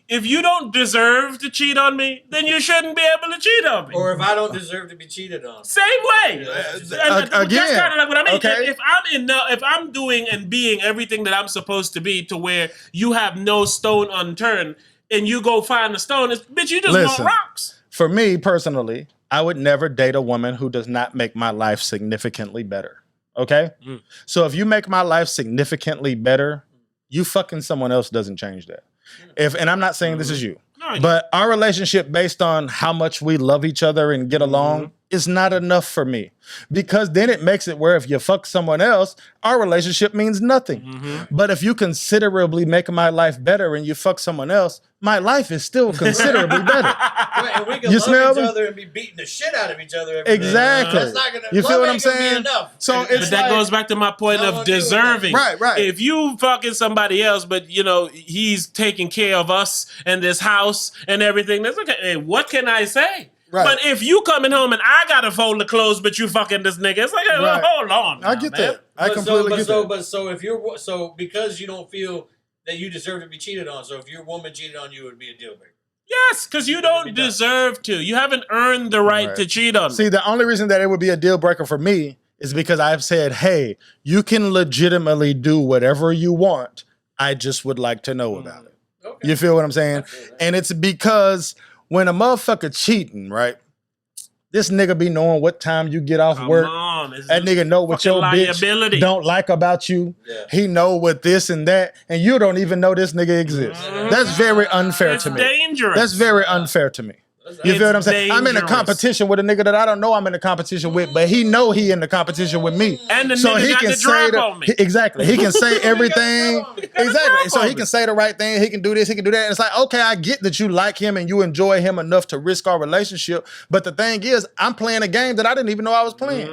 if you don't deserve to cheat on me, then you shouldn't be able to cheat on me. Or if I don't deserve to be cheated on. Same way. That's kind of like what I mean. Okay. If I'm doing and being everything that I'm supposed to be to where you have no stone unturned and you go find a stone, bitch, you just want rocks. For me personally, I would never date a woman who does not make my life significantly better. Okay? So if you make my life significantly better, you fucking someone else doesn't change that. And I'm not saying this is you, but our relationship based on how much we love each other and get along is not enough for me. Because then it makes it where if you fuck someone else, our relationship means nothing. But if you considerably make my life better and you fuck someone else, my life is still considerably better. And we can love each other and be beating the shit out of each other every exactly. day. That's not gonna, you feel what I'm saying? So but that goes back to my point of deserving. Right. If you fucking somebody else, but he's taking care of us and this house and everything, that's okay. Hey, what can I say? Right. But if you coming home and I gotta fold the clothes, but you fucking this nigga, it's like, hey, well, hold on. I get that. I completely get that. Because you don't feel that you deserve to be cheated on, so if your woman cheated on you, it would be a deal breaker. Yes, because you don't deserve to. You haven't earned the right to cheat on me. See, the only reason that it would be a deal breaker for me is because I've said, hey, you can legitimately do whatever you want. I just would like to know about it. Okay. You feel what I'm saying? And it's because when a motherfucker cheating, right? This nigga be knowing what time you get off work. That nigga know what your bitch don't like about you. Yeah. He know what this and that, and you don't even know this nigga exists. That's very unfair to me. Dangerous. That's very unfair to me. You feel what I'm saying? I'm in a competition with a nigga that I don't know I'm in a competition with, but he know he in the competition with me. And the nigga got the drop on me. Exactly. He can say everything. Exactly. So he can say the right thing. He can do this. He can do that. And it's like, okay, I get that you like him and you enjoy him enough to risk our relationship. But the thing is, I'm playing a game that I didn't even know I was playing.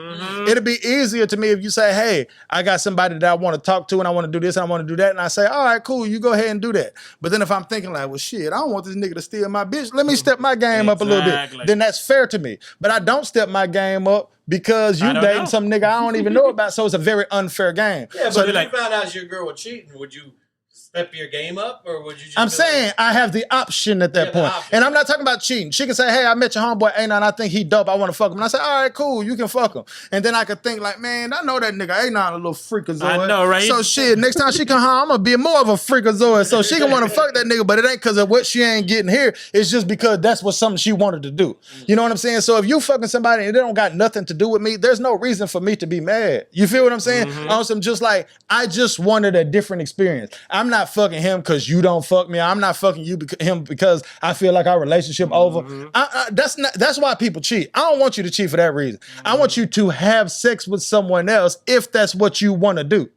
It'd be easier to me if you say, hey, I got somebody that I want to talk to and I want to do this and I want to do that. And I say, all right, cool. You go ahead and do that. But then if I'm thinking like, well, shit, I don't want this nigga to steal my bitch. Let me step my game up a little bit. Then that's fair to me. But I don't step my game up because you dating some nigga I don't even know about. So it's a very unfair game. Yeah, but so if you found out your girl was cheating, would you step your game up or would you just I'm saying I have the option at that point. And I'm not talking about cheating. She can say, hey, I met your homeboy A9, I think he dope, I want to fuck him. And I say, all right, cool, you can fuck him. And then I could think like, man, I know that nigga A9 a little freakazoid. I know, right? So shit, next time she come home, I'm gonna be more of a freakazoid. So she can want to fuck that nigga, but it ain't because of what she ain't getting here. It's just because that's what something she wanted to do. You know what I'm saying? So if you fucking somebody and it don't got nothing to do with me, there's no reason for me to be mad. You feel what I'm saying? I'm just like, I just wanted a different experience. I'm not fucking him because you don't fuck me. I'm not fucking him because I feel like our relationship over. That's why people cheat. I don't want you to cheat for that reason. I want you to have sex with someone else if that's what you want to do.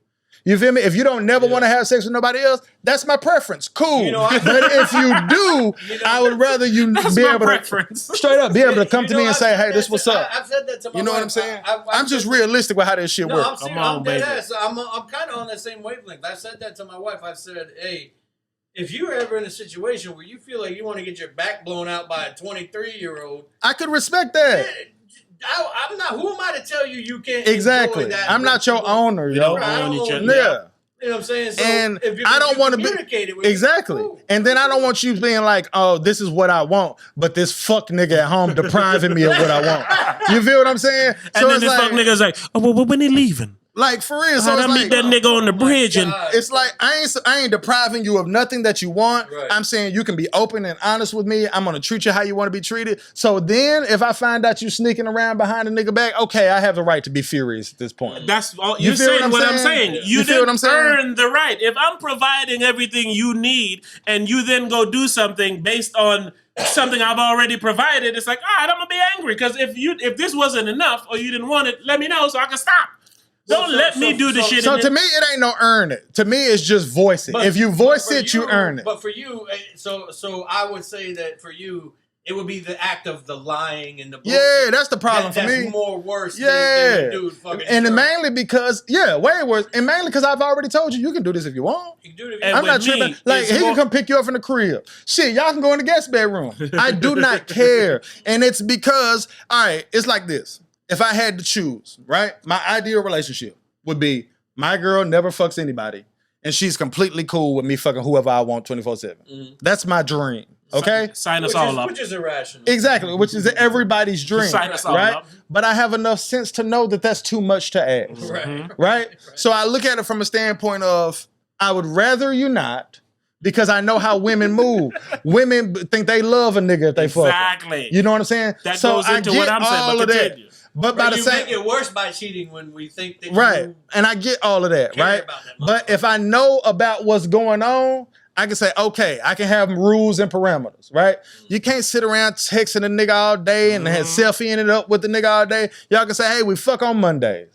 You feel me? If you don't never want to have sex with nobody else, that's my preference. Cool. But if you do, I would rather you be able to straight up be able to come to me and say, hey, this what's up. I've said that to my You know what I'm saying? I'm just realistic with how this shit works. I'm dead ass. I'm kind of on that same wavelength. I said that to my wife. I said, hey, if you're ever in a situation where you feel like you want to get your back blown out by a 23-year-old, I could respect that. I'm not. Who am I to tell you can't? Exactly. That I'm not your owner, yo. Yeah. You know what I'm saying? So and if I don't want to be exactly. Cool. And then I don't want you being like, oh, this is what I want, but this fuck nigga at home depriving me of what I want. You feel what I'm saying? And then this fuck nigga's like, oh, well, when he leaving? Like for real, so I meet that nigga on the bridge, and it's like I ain't depriving you of nothing that you want. Right. I'm saying you can be open and honest with me. I'm gonna treat you how you want to be treated. So then, if I find out you sneaking around behind a nigga back, okay, I have the right to be furious at this point. That's all you're saying. What I'm saying, you didn't earn the right. If I'm providing everything you need, and you then go do something based on something I've already provided, it's like, all right, I'm gonna be angry because if this wasn't enough or you didn't want it, let me know so I can stop. Don't let me do the shit. So to me, it ain't no earn it. To me, it's just voice it. If you voice it, you earn it. But for you, so I would say that for you, it would be the act of the lying and the bullshit. Yeah, that's the problem for me. That's more worse than the dude fucking and mainly because, way worse. And mainly because I've already told you can do this if you want. You can do it I'm not tripping. Like, he can come pick you up from the crib. Shit, y'all can go in the guest bedroom. I do not care. And it's because, all right, it's like this. If I had to choose, right, my ideal relationship would be my girl never fucks anybody, and she's completely cool with me fucking whoever I want 24/7. That's my dream. Okay, sign us all up. Which is irrational. Exactly, which is everybody's dream. Sign us all right? up. But I have enough sense to know that that's too much to ask. Right? So I look at it from a standpoint of I would rather you not. Because I know how women move. Women think they love a nigga if they fuck. Exactly. You know what I'm saying? That goes into what I'm saying. But continue. But by the same, make it worse by cheating when we think that you and I get all of that, right? But if I know about what's going on, I can say, okay, I can have rules and parameters, right? You can't sit around texting a nigga all day and selfieing it up with the nigga all day. Y'all can say, hey, we fuck on Mondays.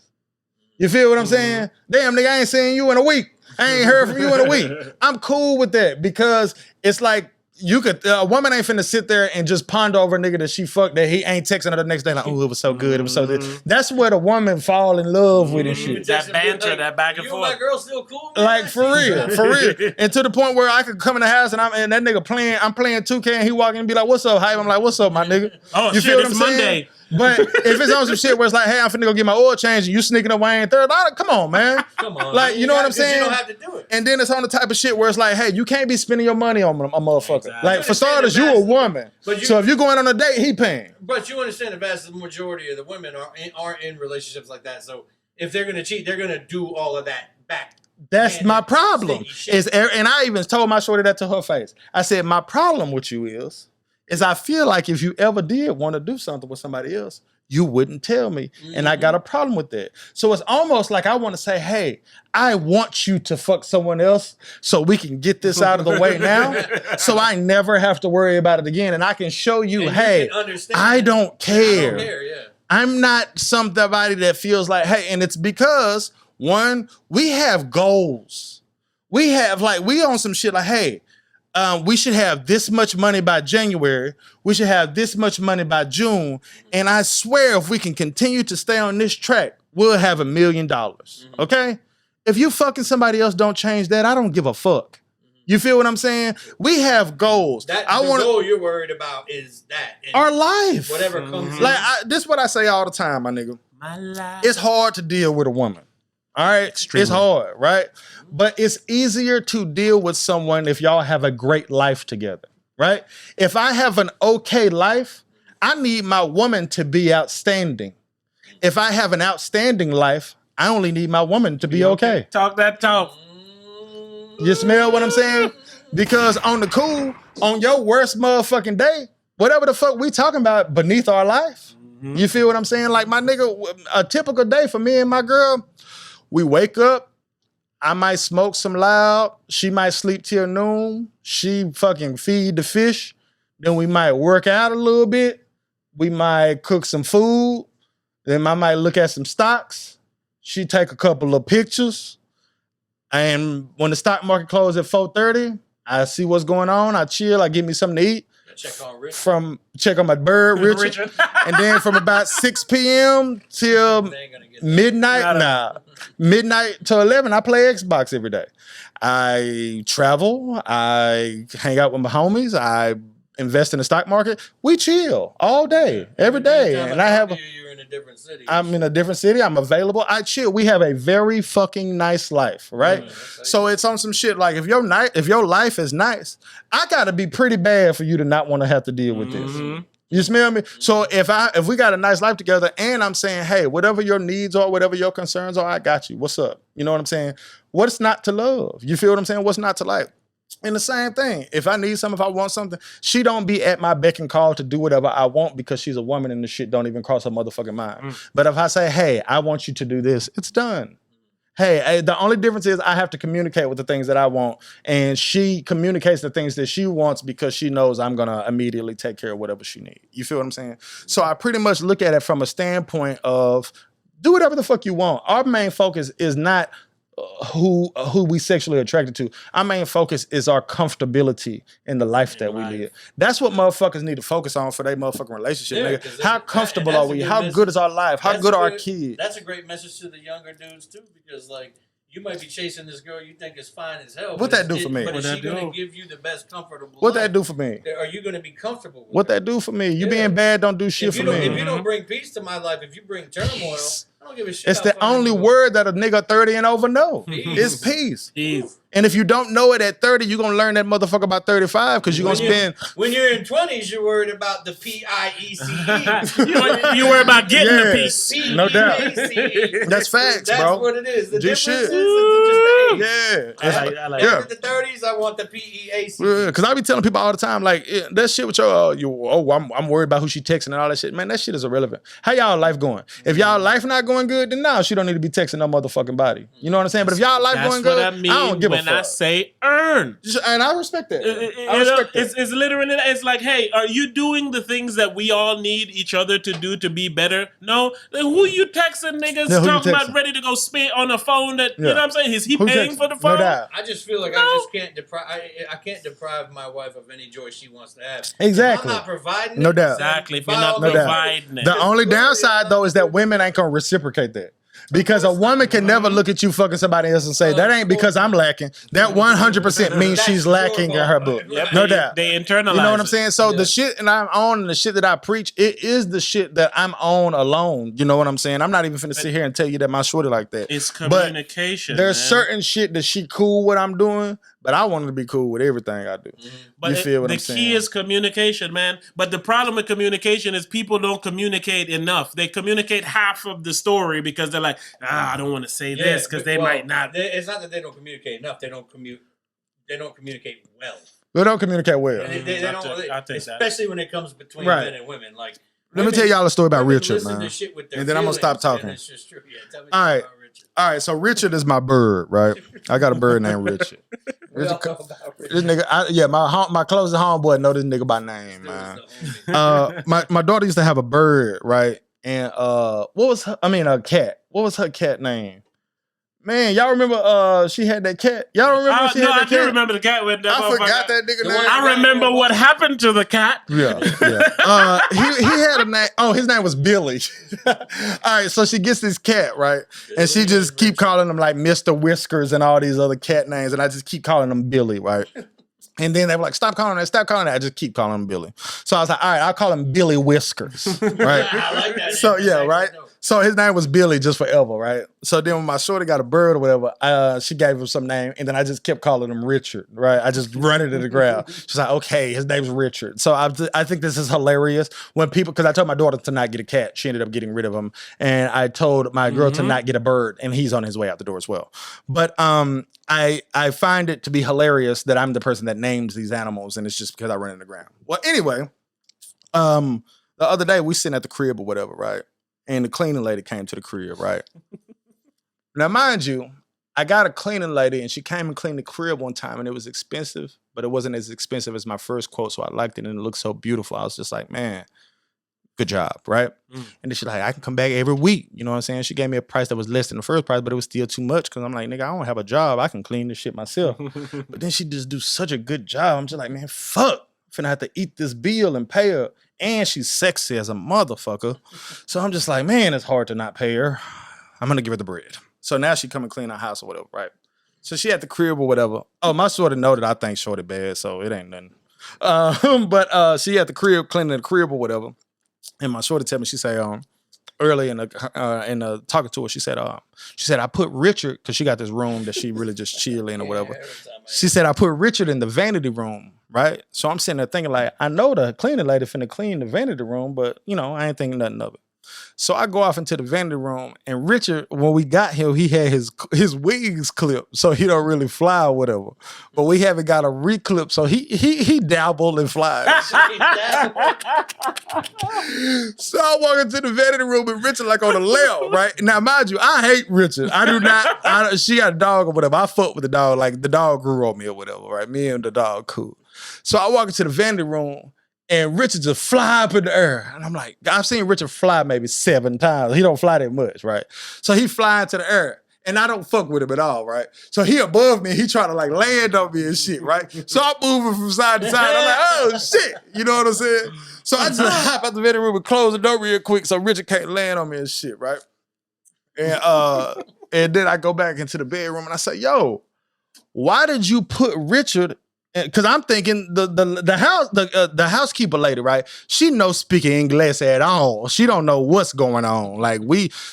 You feel what I'm saying? Damn, nigga, I ain't seen you in a week. I ain't heard from you in a week. I'm cool with that because it's like you could a woman ain't finna sit there and just ponder over a nigga that she fucked that he ain't texting her the next day like, oh, it was so good, it was so good. That's where the woman fall in love with and shit. That banter, that back and you forth. And my girl still cool, man? Like for real. And to the point where I could come in the house and that nigga playing, I'm playing 2K and he walk in and be like, what's up, hype? I'm like, what's up, my nigga? Oh, you shit, feel what it's I'm Monday. Saying? But if it's on some shit where it's like, hey, I'm finna go get my oil change and you sneaking up, I ain't third. Come on, man. Come on. Like, you know what I'm saying? You don't have to do it. And then it's on the type of shit where it's like, hey, you can't be spending your money on a motherfucker. Exactly. Like, for starters, you a woman. So if you're going on a date, he paying. But you understand the vast majority of the women aren't in relationships like that. So if they're going to cheat, they're going to do all of that back. That's my problem. And I even told my shorty that to her face. I said, my problem with you is I feel like if you ever did want to do something with somebody else, you wouldn't tell me. And I got a problem with that. So it's almost like I want to say, hey, I want you to fuck someone else so we can get this out of the way now. So I never have to worry about it again. And I can show you, and hey, I don't care. I don't care, yeah. I'm not somebody that feels like, hey, and it's because, one, we have goals. We have we on some shit like, hey, we should have this much money by January. We should have this much money by June. And I swear if we can continue to stay on this track, we'll have $1 million, okay? If you fucking somebody else don't change that, I don't give a fuck. You feel what I'm saying? We have goals. The goal you're worried about is that. Our life. Whatever comes in. This is what I say all the time, my nigga. My life. It's hard to deal with a woman. All right? Extremely. It's hard, right? But it's easier to deal with someone if y'all have a great life together, right? If I have an okay life, I need my woman to be outstanding. If I have an outstanding life, I only need my woman to be okay. Talk that talk. You smell what I'm saying? Because on the cool, on your worst motherfucking day, whatever the fuck we talking about beneath our life, you feel what I'm saying? Like my nigga, a typical day for me and my girl, we wake up, I might smoke some loud. She might sleep till noon. She fucking feed the fish. Then we might work out a little bit. We might cook some food. Then I might look at some stocks. She take a couple of pictures. And when the stock market closes at 4:30, I see what's going on. I chill. I get me something to eat. Check on my bird, Richard. And then from about 6 p.m. till midnight, midnight to 11, I play Xbox every day. I travel. I hang out with my homies. I invest in the stock market. We chill all day, every day. And I have. You're in a different city. I'm in a different city. I'm available. I chill. We have a very fucking nice life, right? So it's on some shit like if your life is nice, I gotta be pretty bad for you to not want to have to deal with this. You smell me? So if we got a nice life together and I'm saying, hey, whatever your needs are, whatever your concerns are, I got you. What's up? You know what I'm saying? What's not to love? You feel what I'm saying? What's not to like? And the same thing. If I need something, if I want something, she don't be at my beck and call to do whatever I want because she's a woman and the shit don't even cross her motherfucking mind. But if I say, hey, I want you to do this, it's done. Hey, the only difference is I have to communicate with the things that I want, and she communicates the things that she wants because she knows I'm going to immediately take care of whatever she needs. You feel what I'm saying? So I pretty much look at it from a standpoint of do whatever the fuck you want. Our main focus is not who we sexually attracted to. Our main focus is our comfortability in the life that we live. That's what motherfuckers need to focus on for their motherfucking relationship, nigga. How comfortable are we? How good is our life? How good are our kids? That's a great message to the younger dudes too, because like you might be chasing this girl you think is fine as hell. What that do for me? But is she going to give you the best comfortable What life? that do for me? Are you going to be comfortable with What that do for me? You being bad don't do shit for me. If you don't bring peace to my life, if you bring turmoil, I don't give a shit. It's the only word that a nigga 30 and over know. It's peace. And if you don't know it at 30, you're going to learn that motherfucker about 35 because you're going to spend... When you're in 20s, you're worried about the P-I-E-C-E. You worry about getting the peace. No doubt. That's facts, bro. That's what it is. The difference shit. is it's just the age. Yeah. I like After the 30s, I want the P-E-A-C. Because I be telling people all the time, like, that shit with I'm worried about who she texting and all that shit. Man, that shit is irrelevant. How y'all life going? If y'all life not going good, then she don't need to be texting no motherfucking body. You know what I'm saying? But if y'all life going good, I don't give a when I say earn. And I respect that. It's literally, it's like, hey, are you doing the things that we all need each other to do to be better? No. Then who you texting niggas talking about ready to go spit on a phone that, you know what I'm saying? Is he paying for the phone? No doubt. I just feel like I can't deprive my wife of any joy she wants to have. Exactly. If I'm not providing no doubt. Exactly. If you're not providing it. The only downside, though, is that women ain't going to reciprocate that. Because a woman can never look at you fucking somebody else and say, that ain't because I'm lacking. That 100% means she's lacking in her book. Yep, no doubt. They internalize You know what I'm saying? So the shit and I'm on and the shit that I preach, it is the shit that I'm on alone. You know what I'm saying? I'm not even finna sit here and tell you that my shorty like that. It's communication. But there's certain shit that she cool with I'm doing, but I want her to be cool with everything I do. But you feel what I'm saying? The key is communication, man. But the problem with communication is people don't communicate enough. They communicate half of the story because they're like, I don't want to say this because they might not. It's not that they don't communicate enough. They don't communicate well. They don't communicate well. They don't, especially when it comes between men and women. Like, let me tell y'all a story about Richard, man. And then I'm gonna stop talking. It's just true. Yeah, tell me all right. So Richard is my bird, right? I got a bird named Richard. This nigga, my closest homeboy know this nigga by name, man. My daughter used to have a bird, right? And a cat. What was her cat name? Man, y'all remember she had that cat? Y'all don't remember she had that cat? I do remember the cat with that. I forgot that nigga name. I remember what happened to the cat. Yeah. He had a name. Oh, his name was Billy. All right, so she gets this cat, right? And she just keep calling him like Mr. Whiskers and all these other cat names, and I just keep calling him Billy, right? And then they were like, stop calling that. I just keep calling him Billy. So I was like, all right, I'll call him Billy Whiskers, right? I like that. So yeah, right? So his name was Billy just forever, right? So then when my shorty got a bird or whatever, she gave him some name, and then I just kept calling him Richard, right? I just run it to the ground. She's like, okay, his name's Richard. So I think this is hilarious when people, because I told my daughter to not get a cat. She ended up getting rid of him. And I told my girl to not get a bird, and he's on his way out the door as well. But I find it to be hilarious that I'm the person that names these animals, and it's just because I run in the ground. Well, anyway, the other day we sitting at the crib or whatever, right? And the cleaning lady came to the crib, right? Now, mind you, I got a cleaning lady, and she came and cleaned the crib one time, and it was expensive, but it wasn't as expensive as my first quote, so I liked it, and it looked so beautiful. I was just like, man, good job, right? And then she's like, I can come back every week. You know what I'm saying? She gave me a price that was less than the first price, but it was still too much because I'm like, nigga, I don't have a job. I can clean this shit myself. But then she just do such a good job. I'm just like, man, fuck. I'm finna have to eat this bill and pay her. And she's sexy as a motherfucker. So I'm just like, man, it's hard to not pay her. I'm gonna give her the bread. So now she come and clean our house or whatever, right? So she at the crib or whatever. Oh, my shorty know that I think shorty bad, so it ain't nothing. But she at the crib, cleaning the crib or whatever. And my shorty tell me, she say, early in the talking to her, she said, I put Richard, because she got this room that she really just chill in or whatever. She said, I put Richard in the vanity room, right? So I'm sitting there thinking like, I know the cleaning lady finna clean the vanity room, but I ain't thinking nothing of it. So I go off into the vanity room, and Richard, when we got here, he had his wings clipped, so he don't really fly or whatever. But we haven't got a reclip, so he dabble and flies. So I walk into the vanity room, and Richard like on the left, right? Now, mind you, I hate Richard. I do not. She got a dog or whatever. I fuck with the dog, like the dog grew on me or whatever, right? Me and the dog cool. So I walk into the vanity room, and Richard just fly up in the air. And I'm like, I've seen Richard fly maybe 7 times. He don't fly that much, right? So he fly into the air, and I don't fuck with him at all, right? So he above me, he trying to like land on me and shit, right? So I'm moving from side to side. I'm like, oh shit, you know what I'm saying? So I just hop out the vanity room and close the door real quick so Richard can't land on me and shit, right? And then I go back into the bedroom and I say, yo, why did you put Richard? Because I'm thinking the housekeeper lady, right? She no speaking English at all. She don't know what's going on.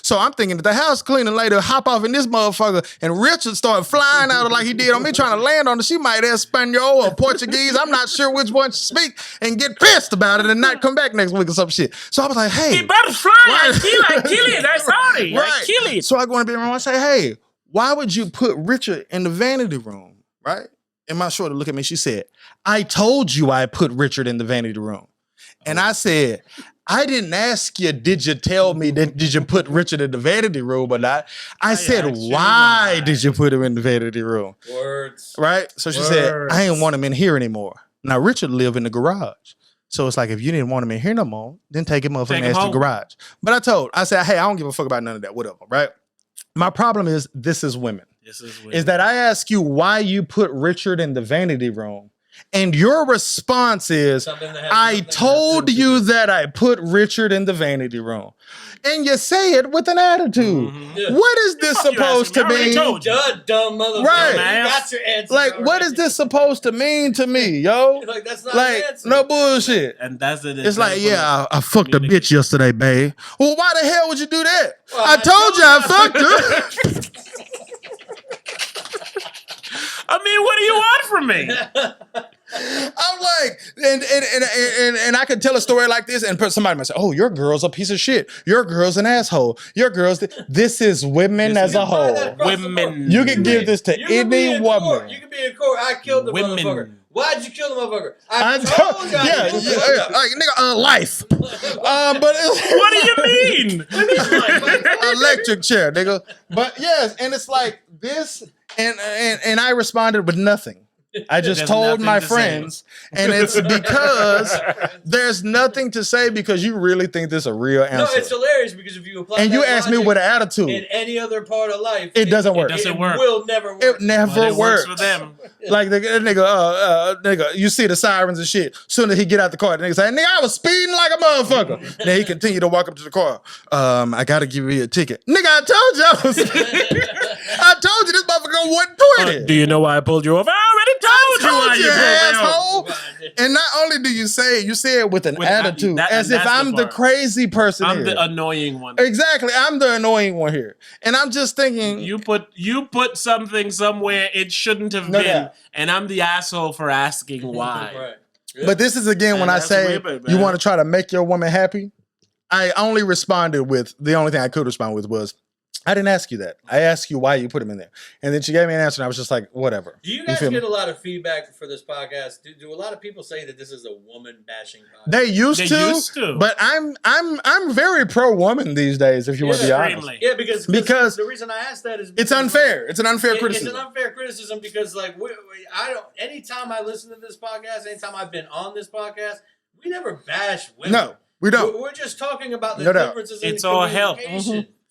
So I'm thinking that the house cleaning lady hop off in this motherfucker, and Richard started flying out like he did on me, trying to land on it. She might have Espanol or Portuguese. I'm not sure which one to speak, and get pissed about it and not come back next week or some shit. So I was like, hey, he better fly. I kill it. That's sorry. Right. I kill it. So I go in the bedroom. I say, hey, why would you put Richard in the vanity room, right? And my shorty look at me, she said, I told you I put Richard in the vanity room. And I said, I didn't ask you, did you tell me that did you put Richard in the vanity room or not? I said, why did you put him in the vanity room? Words. Right? So she said, I ain't want him in here anymore. Now Richard lived in the garage. So it's like, if you didn't want him in here no more, then take him up and ask the garage. But I said, hey, I don't give a fuck about none of that, whatever, right? My problem is, this is women. Is that I ask you why you put Richard in the vanity room, and your response is, I told you that I put Richard in the vanity room. And you say it with an attitude. Mm-hmm. What is this supposed to mean? Told you. Dumb motherfucker. Right. You got your answer. Like, already. What is this supposed to mean to me, yo? Like, that's not like, an answer. No bullshit. And that's it. It's like, yeah, I fucked a bitch yesterday, babe. Well, why the hell would you do that? Well, I told you I fucked her. I mean, what do you want from me? I'm like, and I could tell a story like this, and somebody might say, "Oh, your girl's a piece of shit. Your girl's an asshole. Your girl's." This is women as a whole. Women. You can give this to any woman. You can be in court. I killed the motherfucker. Why'd you kill the motherfucker? I told you. Yeah. Like, nigga, life. But what do you mean? Electric chair, nigga. But yes, and it's like this, and I responded with nothing. I just told my friends, and it's because there's nothing to say because you really think this is a real answer. No, it's hilarious because if you apply and you ask me with an attitude in any other part of life, it doesn't work. It work. Will never work. It never works for them. Like the nigga, you see the sirens and shit. Soon as he get out the car, the nigga say, "Nigga, I was speeding like a motherfucker." Then he continued to walk up to the car. I gotta give you a ticket, nigga. I told you I was. I told you this motherfucker wasn't 20. Do you know why I pulled you over? I already told you, asshole. And not only do you say it, you say it with an attitude, as if I'm the crazy person. I'm here. the annoying one. Exactly, I'm the annoying one here, and I'm just thinking you put something somewhere it shouldn't have been, and I'm the asshole for asking why. Right. Yeah. But this is again when I say you want to try to make your woman happy. I only responded with the only thing I could respond with was, I didn't ask you that. I asked you why you put him in there. And then she gave me an answer, and I was just like, whatever. Do you guys get a lot of feedback for this podcast? Do a lot of people say that this is a woman-bashing podcast? They used to. But I'm very pro-woman these days, if you want to be honest. Yeah, because the reason I asked that is... It's unfair. It's an unfair criticism. It's an unfair criticism because, like, anytime I listen to this podcast, anytime I've been on this podcast, we never bash women. No, we don't. We're just talking about the differences in it's all help.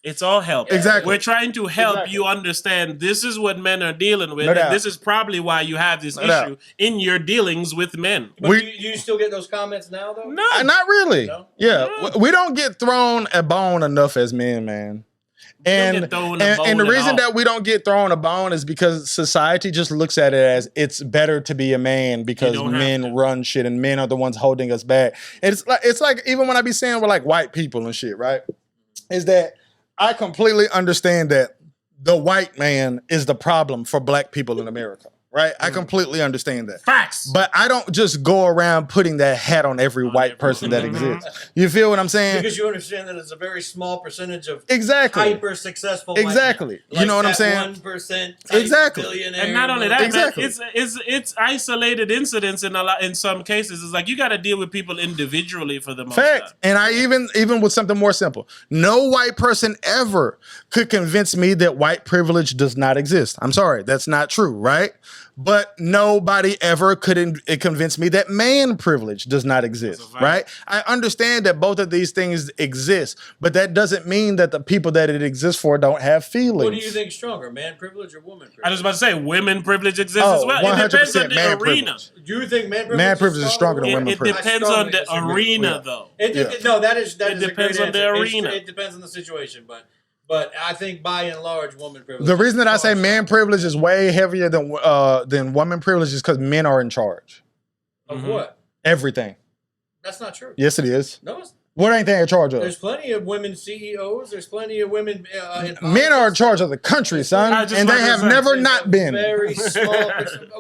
It's all help. Exactly. We're trying to help you understand this is what men are dealing with. And this is probably why you have this issue in your dealings with men. But do you still get those comments now, though? No. Not really. No? Yeah. No. We don't get thrown a bone enough as men, man. And the reason that we don't get thrown a bone is because society just looks at it as it's better to be a man because men run shit and men are the ones holding us back. It's like even when I be saying we're like white people and shit, right? Is that I completely understand that the white man is the problem for black people in America, right? I completely understand that. Facts. But I don't just go around putting that hat on every white person that exists. You feel what I'm saying? Because you understand that it's a very small percentage of hyper successful exactly. Like you know what I'm saying? 1% exactly. And not only that, it's isolated incidents in some cases. It's like you got to deal with people individually for the most part. And I even with something more simple, no white person ever could convince me that white privilege does not exist. I'm sorry, that's not true, right? But nobody ever could convince me that man privilege does not exist, right? I understand that both of these things exist, but that doesn't mean that the people that it exists for don't have feelings. What do you think stronger, man privilege or woman privilege? I was about to say women privilege exists as well. 100% it depends on the arena. Do you think man privilege is stronger than women privilege? It depends on the arena, though. No, that is depends on the arena. It depends on the situation, but I think by and large, woman privilege. The reason that I say man privilege is way heavier than woman privilege is because men are in charge. Of what? Everything. That's not true. Yes, it is. No, it's what ain't they in charge of? There's plenty of women CEOs. There's plenty of women. Men are in charge of the country, son, and they have never not been. Very small.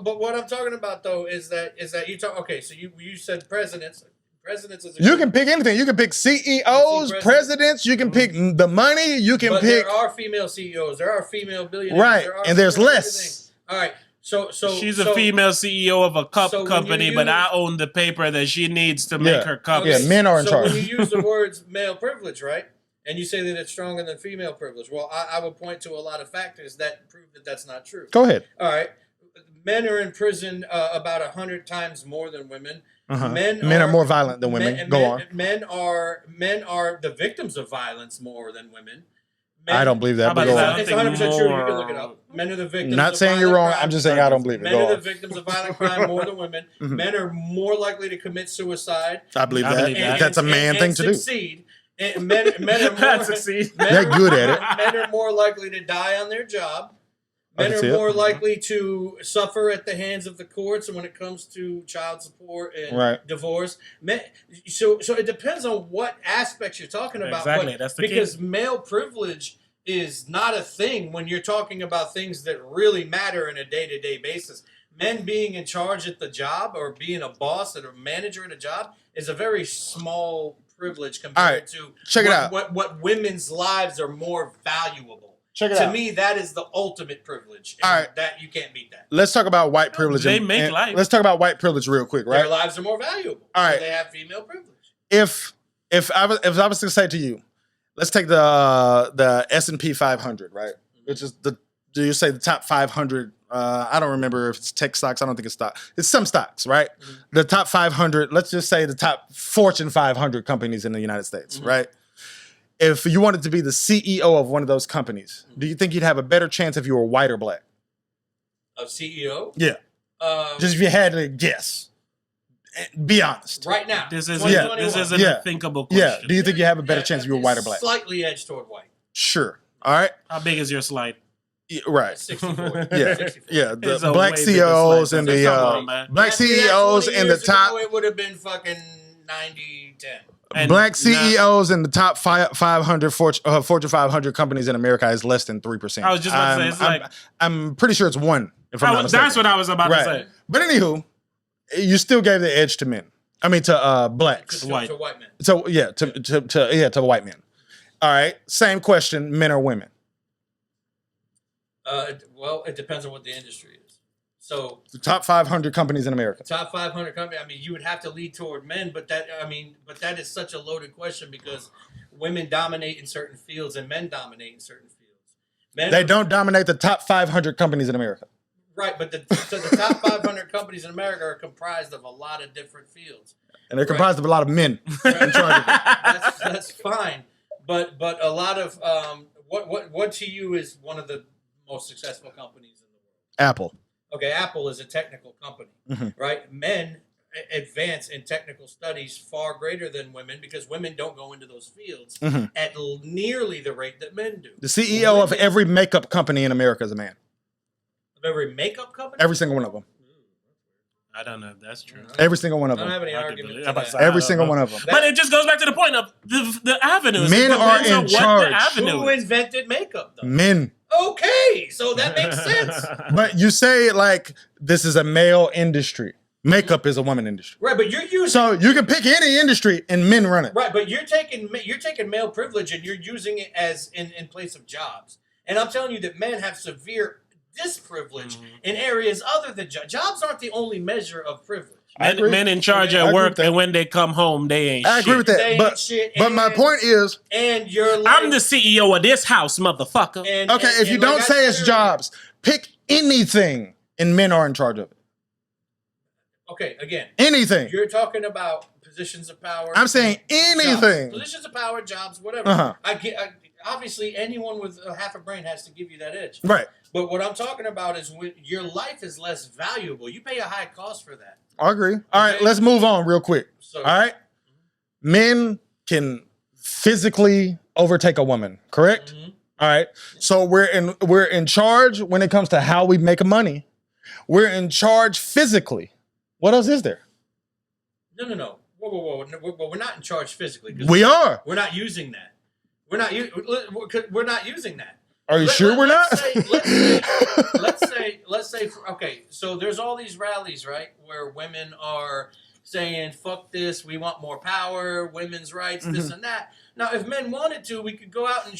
But what I'm talking about though is that you talk. Okay, so you said presidents. Presidents is you can pick anything. You can pick CEOs, presidents. You can pick the money. You can pick. There are female CEOs. There are female billionaires. Right, and there's less. All right. So she's a female CEO of a cup company, but I own the paper that she needs to make her cups. Yeah, men are in charge. So when you use the words male privilege, right, and you say that it's stronger than female privilege, well, I would point to a lot of factors that prove that that's not true. Go ahead. All right. Men are in prison about 100 times more than women. Men are more violent than women. Go on. Men are the victims of violence more than women. Men, I don't believe that. But it's 100% true. You can look it up. Men are the victims. Not of saying you're wrong. crime. I'm just saying I don't believe it. Men are the victims of violent crime more than women. Men are more likely to commit suicide. I believe that. That's a man thing to succeed. And men are more succeed. They're good at it. Men are more likely to die on their job. Men are more likely to suffer at the hands of the courts when it comes to child support and divorce. So it depends on what aspects you're talking about. Exactly, that's the because male privilege is not a thing when you're talking about things that really matter in a day-to-day basis. Men being in charge at the job or being a boss or a manager at a job is a very small privilege compared to what women's lives are more valuable. To me, that is the ultimate privilege. All right. That you can't beat that. Let's talk about white privilege. They make life. Let's talk about white privilege real quick, right? Their lives are more valuable. All right. So they have female privilege. If I was to say to you, let's take the S&P 500, right? Which is do you say the top 500? I don't remember if it's tech stocks. I don't think it's stock. It's some stocks, right? The top 500. Let's just say the top Fortune 500 companies in the United States, right? If you wanted to be the CEO of one of those companies, do you think you'd have a better chance if you were white or black? Of CEO? Yeah. Just if you had to guess. Be honest. Right now. This isn't a thinkable question. Yeah. Do you think you have a better chance if you were white or black? Slightly edged toward white. Sure. All right. How big is your slide? Yeah, right. 64. Yeah. 64. Yeah. The black CEOs and the black CEOs in the top. It would have been fucking 90-10. Black CEOs in the top 500 Fortune 500 companies in America is less than 3%. I was just about to say, it's like... I'm pretty sure it's 1, if I'm not mistaken. That's what I was about to say. But anywho, you still gave the edge to men. I mean, to blacks. To white men. So, yeah, to white men. All right, same question, men or women? Well, it depends on what the industry is. So the top 500 companies in America. Top 500 companies. I mean, you would have to lead toward men, but that is such a loaded question because women dominate in certain fields and men dominate in certain fields. They don't dominate the top 500 companies in America. Right, but the top 500 companies in America are comprised of a lot of different fields, and they're comprised of a lot of men. That's fine, but a lot of what to you is one of the most successful companies in the world? Apple. Okay, Apple is a technical company, right? Men advance in technical studies far greater than women because women don't go into those fields at nearly the rate that men do. The CEO of every makeup company in America is a man. Of every makeup company? Every single one of them. I don't know if that's true. Every single one of them. I don't have any argument. Every single one of them. But it just goes back to the point of the avenues. Men are in charge. Who invented makeup, though? Men. Okay, so that makes sense. But you say it like this is a male industry. Makeup is a woman industry. Right, but you're using... So you can pick any industry and men run it. Right, but you're taking male privilege and you're using it as in place of jobs. And I'm telling you that men have severe disprivilege in areas other than jobs. Jobs aren't the only measure of privilege. Men in charge at work, and when they come home, they ain't shit. I agree with that. But my point is... And you're like... I'm the CEO of this house, motherfucker. If you don't say it's jobs, pick anything and men are in charge of it. Okay, again. Anything. You're talking about positions of power. I'm saying anything. Jobs. Positions of power, jobs, whatever. Obviously, anyone with half a brain has to give you that edge. Right. But what I'm talking about is when your life is less valuable. You pay a high cost for that. I agree. All right, let's move on real quick. All right. Men can physically overtake a woman, correct? All right. So we're in charge when it comes to how we make money. We're in charge physically. What else is there? No. Whoa. We're not in charge physically. We are. We're not using that. We're not using that. Are you sure we're not? Let's say, okay, so there's all these rallies, right, where women are saying, fuck this, we want more power, women's rights, this and that. Now, if men wanted to, we could go out and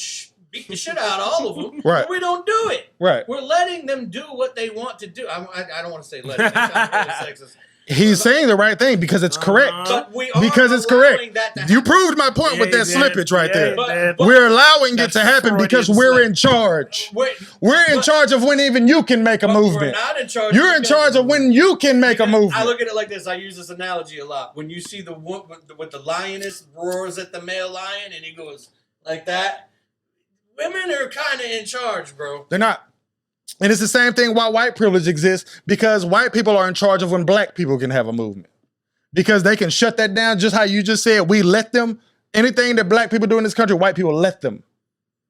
beat the shit out of all of them. Right. But we don't do it. Right. We're letting them do what they want to do. I don't want to say let them. That sounds really sexist. He's saying the right thing because it's correct. But we are because it's correct. That You proved my point with that slippage right there. But we're allowing it to happen because we're in charge. We're in charge of when even you can make a movement. We're not in charge. You're in charge of when you can make a movement. I look at it like this. I use this analogy a lot. When you see the one with the lioness roars at the male lion and he goes like that, women are kind of in charge, bro. They're not. And it's the same thing why white privilege exists, because white people are in charge of when black people can have a movement. Because they can shut that down, just how you just said. We let them. Anything that black people do in this country, white people let them.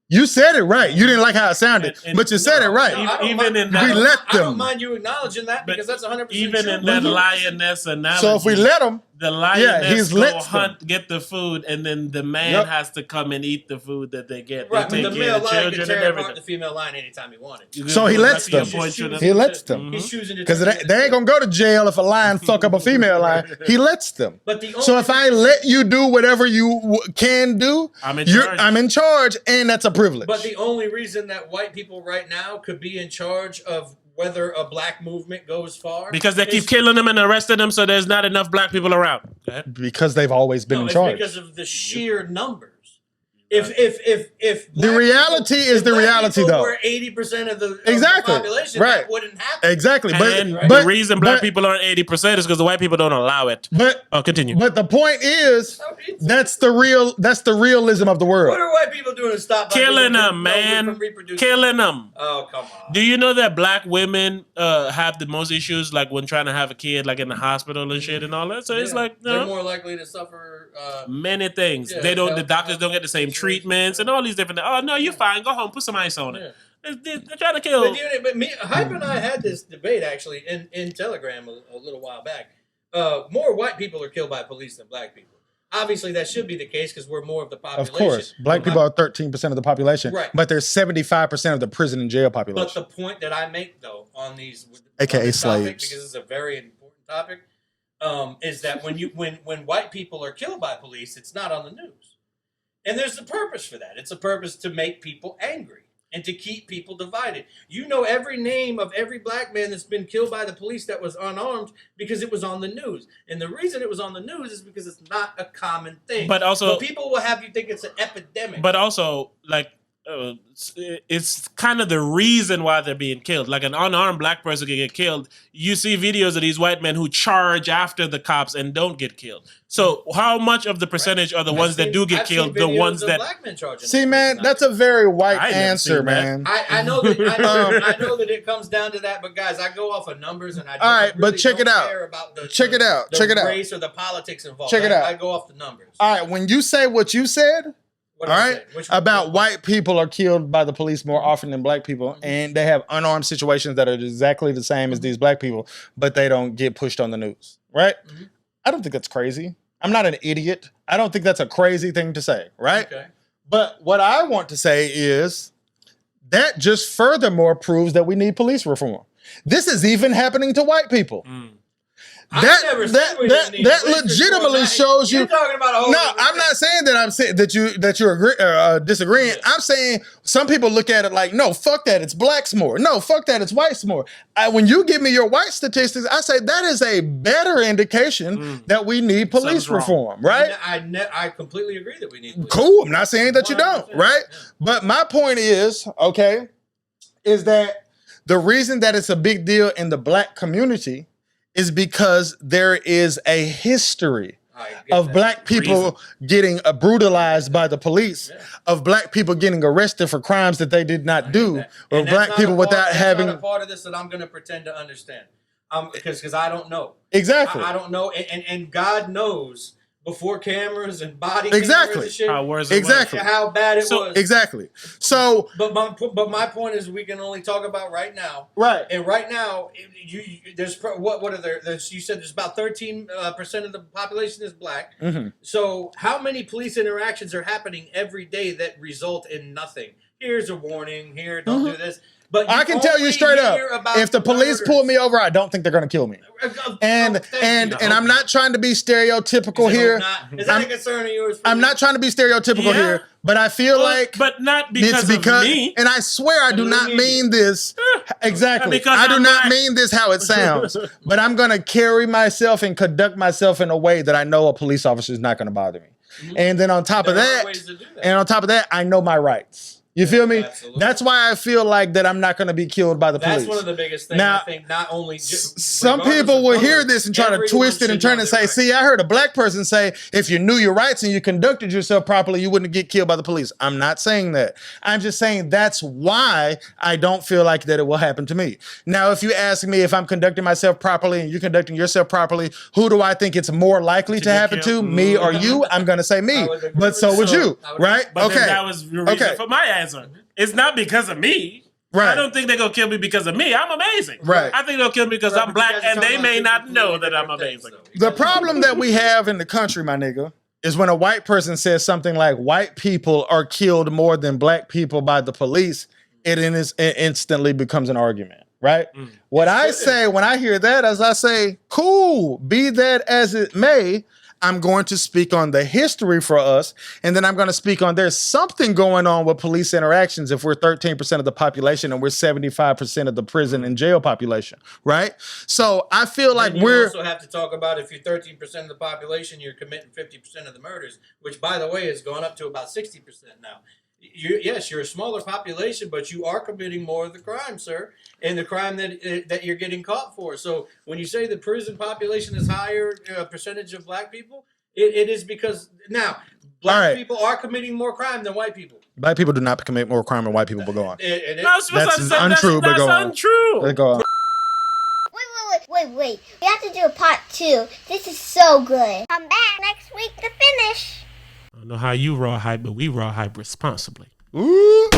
You said it right. You didn't like how it sounded, but you said it right. Even in that, we let them. I don't mind you acknowledging that because that's 100% even true. in that lioness analogy. So if we let them, the lioness go lets hunt, get the food, and then the man has to come and eat the food that they get. Right, they but take the care male of lion children can and tear apart everything. the female lion anytime he wanted. So he lets them. He lets them. He's choosing to. Because they ain't gonna go to jail if a lion fuck up a female lion. He lets them. But so if I let you do whatever you can do, I'm in charge, and that's a privilege. But the only reason that white people right now could be in charge of whether a black movement goes far because they keep killing them and arresting them, so there's not enough black people around. Because they've always been in charge. Because of the sheer numbers. If the reality is the reality, though. Were 80% of the population, right? That wouldn't happen. Exactly, but the reason black people aren't 80% is because the white people don't allow it. But continue. But the point is, that's the realism of the world. What are white people doing to stop killing them, man? Killing them. Oh, come on. Do you know that black women have the most issues, like when trying to have a kid, like in the hospital and shit and all that? So it's like they're more likely to suffer many things. They don't. The doctors don't get the same treatments and all these different things. Oh no, you're fine. Go home. Put some ice on it. They're trying to kill. But Hype and I had this debate actually in Telegram a little while back. More white people are killed by police than black people. Obviously, that should be the case because we're more of the population. Of course, black people are 13% of the population, right? But they're 75% of the prison and jail population. But the point that I make though on these, AKA slaves, topic, because it's a very important topic, is that when white people are killed by police, it's not on the news. And there's a purpose for that. It's a purpose to make people angry and to keep people divided. You know every name of every black man that's been killed by the police that was unarmed because it was on the news. And the reason it was on the news is because it's not a common thing. But also, people will have you think it's an epidemic. But also, like, it's kind of the reason why they're being killed. Like an unarmed black person can get killed. You see videos of these white men who charge after the cops and don't get killed. So how much of the percentage are the ones that do get killed? The ones that black men charging. See, man, that's a very white answer, man. I know that. I know that it comes down to that, but guys, I go off of numbers, and I don't, all right, but check it out. Care about the, check it out. The check it out. Race or the politics involved. Check it out. I go off the numbers. All right, when you say what you said. All right, about white people are killed by the police more often than black people, and they have unarmed situations that are exactly the same as these black people, but they don't get pushed on the news, right? I don't think that's crazy. I'm not an idiot. I don't think that's a crazy thing to say, right? Okay. But what I want to say is that just furthermore proves that we need police reform. This is even happening to white people. That legitimately shows you. You're talking about a whole I'm not saying that I'm saying that you're disagreeing. Yeah. I'm saying some people look at it like, no, fuck that, it's blacks more. No, fuck that, it's whites more. When you give me your white statistics, I say that is a better indication that we need police reform, right? I completely agree that we need police reform. I'm not saying that you don't, right? Yeah. But my point is, is that the reason that it's a big deal in the black community is because there is a history of black people getting brutalized by the police, of black people getting arrested for crimes that they did not do, or black people without having. That's not a part of this that I'm going to pretend to understand, because I don't know. Exactly, I don't know, and God knows. Before cameras and body exactly cameras and shit, how bad it was. Exactly. So, but my point is, we can only talk about right now. Right. And right now, there's what are there? You said there's about 13% of the population is black. So how many police interactions are happening every day that result in nothing? here's a warning. Here, don't do this. But I can tell you straight up, if the police pull me over, I don't think they're going to kill me. And I'm not trying to be stereotypical here. Is that a concern of yours? I'm not trying to be stereotypical here, but I feel like, but not because of me. And I swear I do not mean this exactly. I do not mean this how it sounds. But I'm going to carry myself and conduct myself in a way that I know a police officer is not going to bother me. And then on top of that, I know my rights. You feel me? Absolutely. That's why I feel like that I'm not going to be killed by the police. That's one of the biggest things. Now, I think not only some people will hear this and try to twist it and turn and say, see, I heard a black person say, if you knew your rights and you conducted yourself properly, you wouldn't get killed by the police. I'm not saying that. I'm just saying that's why I don't feel like that it will happen to me. Now, if you ask me if I'm conducting myself properly and you're conducting yourself properly, who do I think it's more likely to happen to, me or you? I'm going to say me. But so would you, right? But then that was the reason for my answer. It's not because of me. Right. I don't think they're gonna kill me because of me. I'm amazing. Right. I think they'll kill me because I'm black and they may not know that I'm amazing. The problem that we have in the country, my nigga, is when a white person says something like white people are killed more than black people by the police, it instantly becomes an argument. Right? What I say when I hear that is I say, cool, be that as it may, I'm going to speak on the history for us, and then I'm going to speak on there's something going on with police interactions if we're 13% of the population and we're 75% of the prison and jail population, right? So I feel like you also have to talk about if you're 13% of the population, you're committing 50% of the murders, which, by the way, has gone up to about 60% now. Yes, you're a smaller population, but you are committing more of the crime, sir, and the crime that you're getting caught for. So when you say the prison population is higher percentage of black people, it is because now black people are committing more crime than white people. Black people do not commit more crime than white people, but go on. That's untrue, but go on. Untrue. Go on. Wait. We have to do a part 2. This is so good. Come back next week to finish. I don't know how you raw hype, but we raw hype responsibly. Ooh.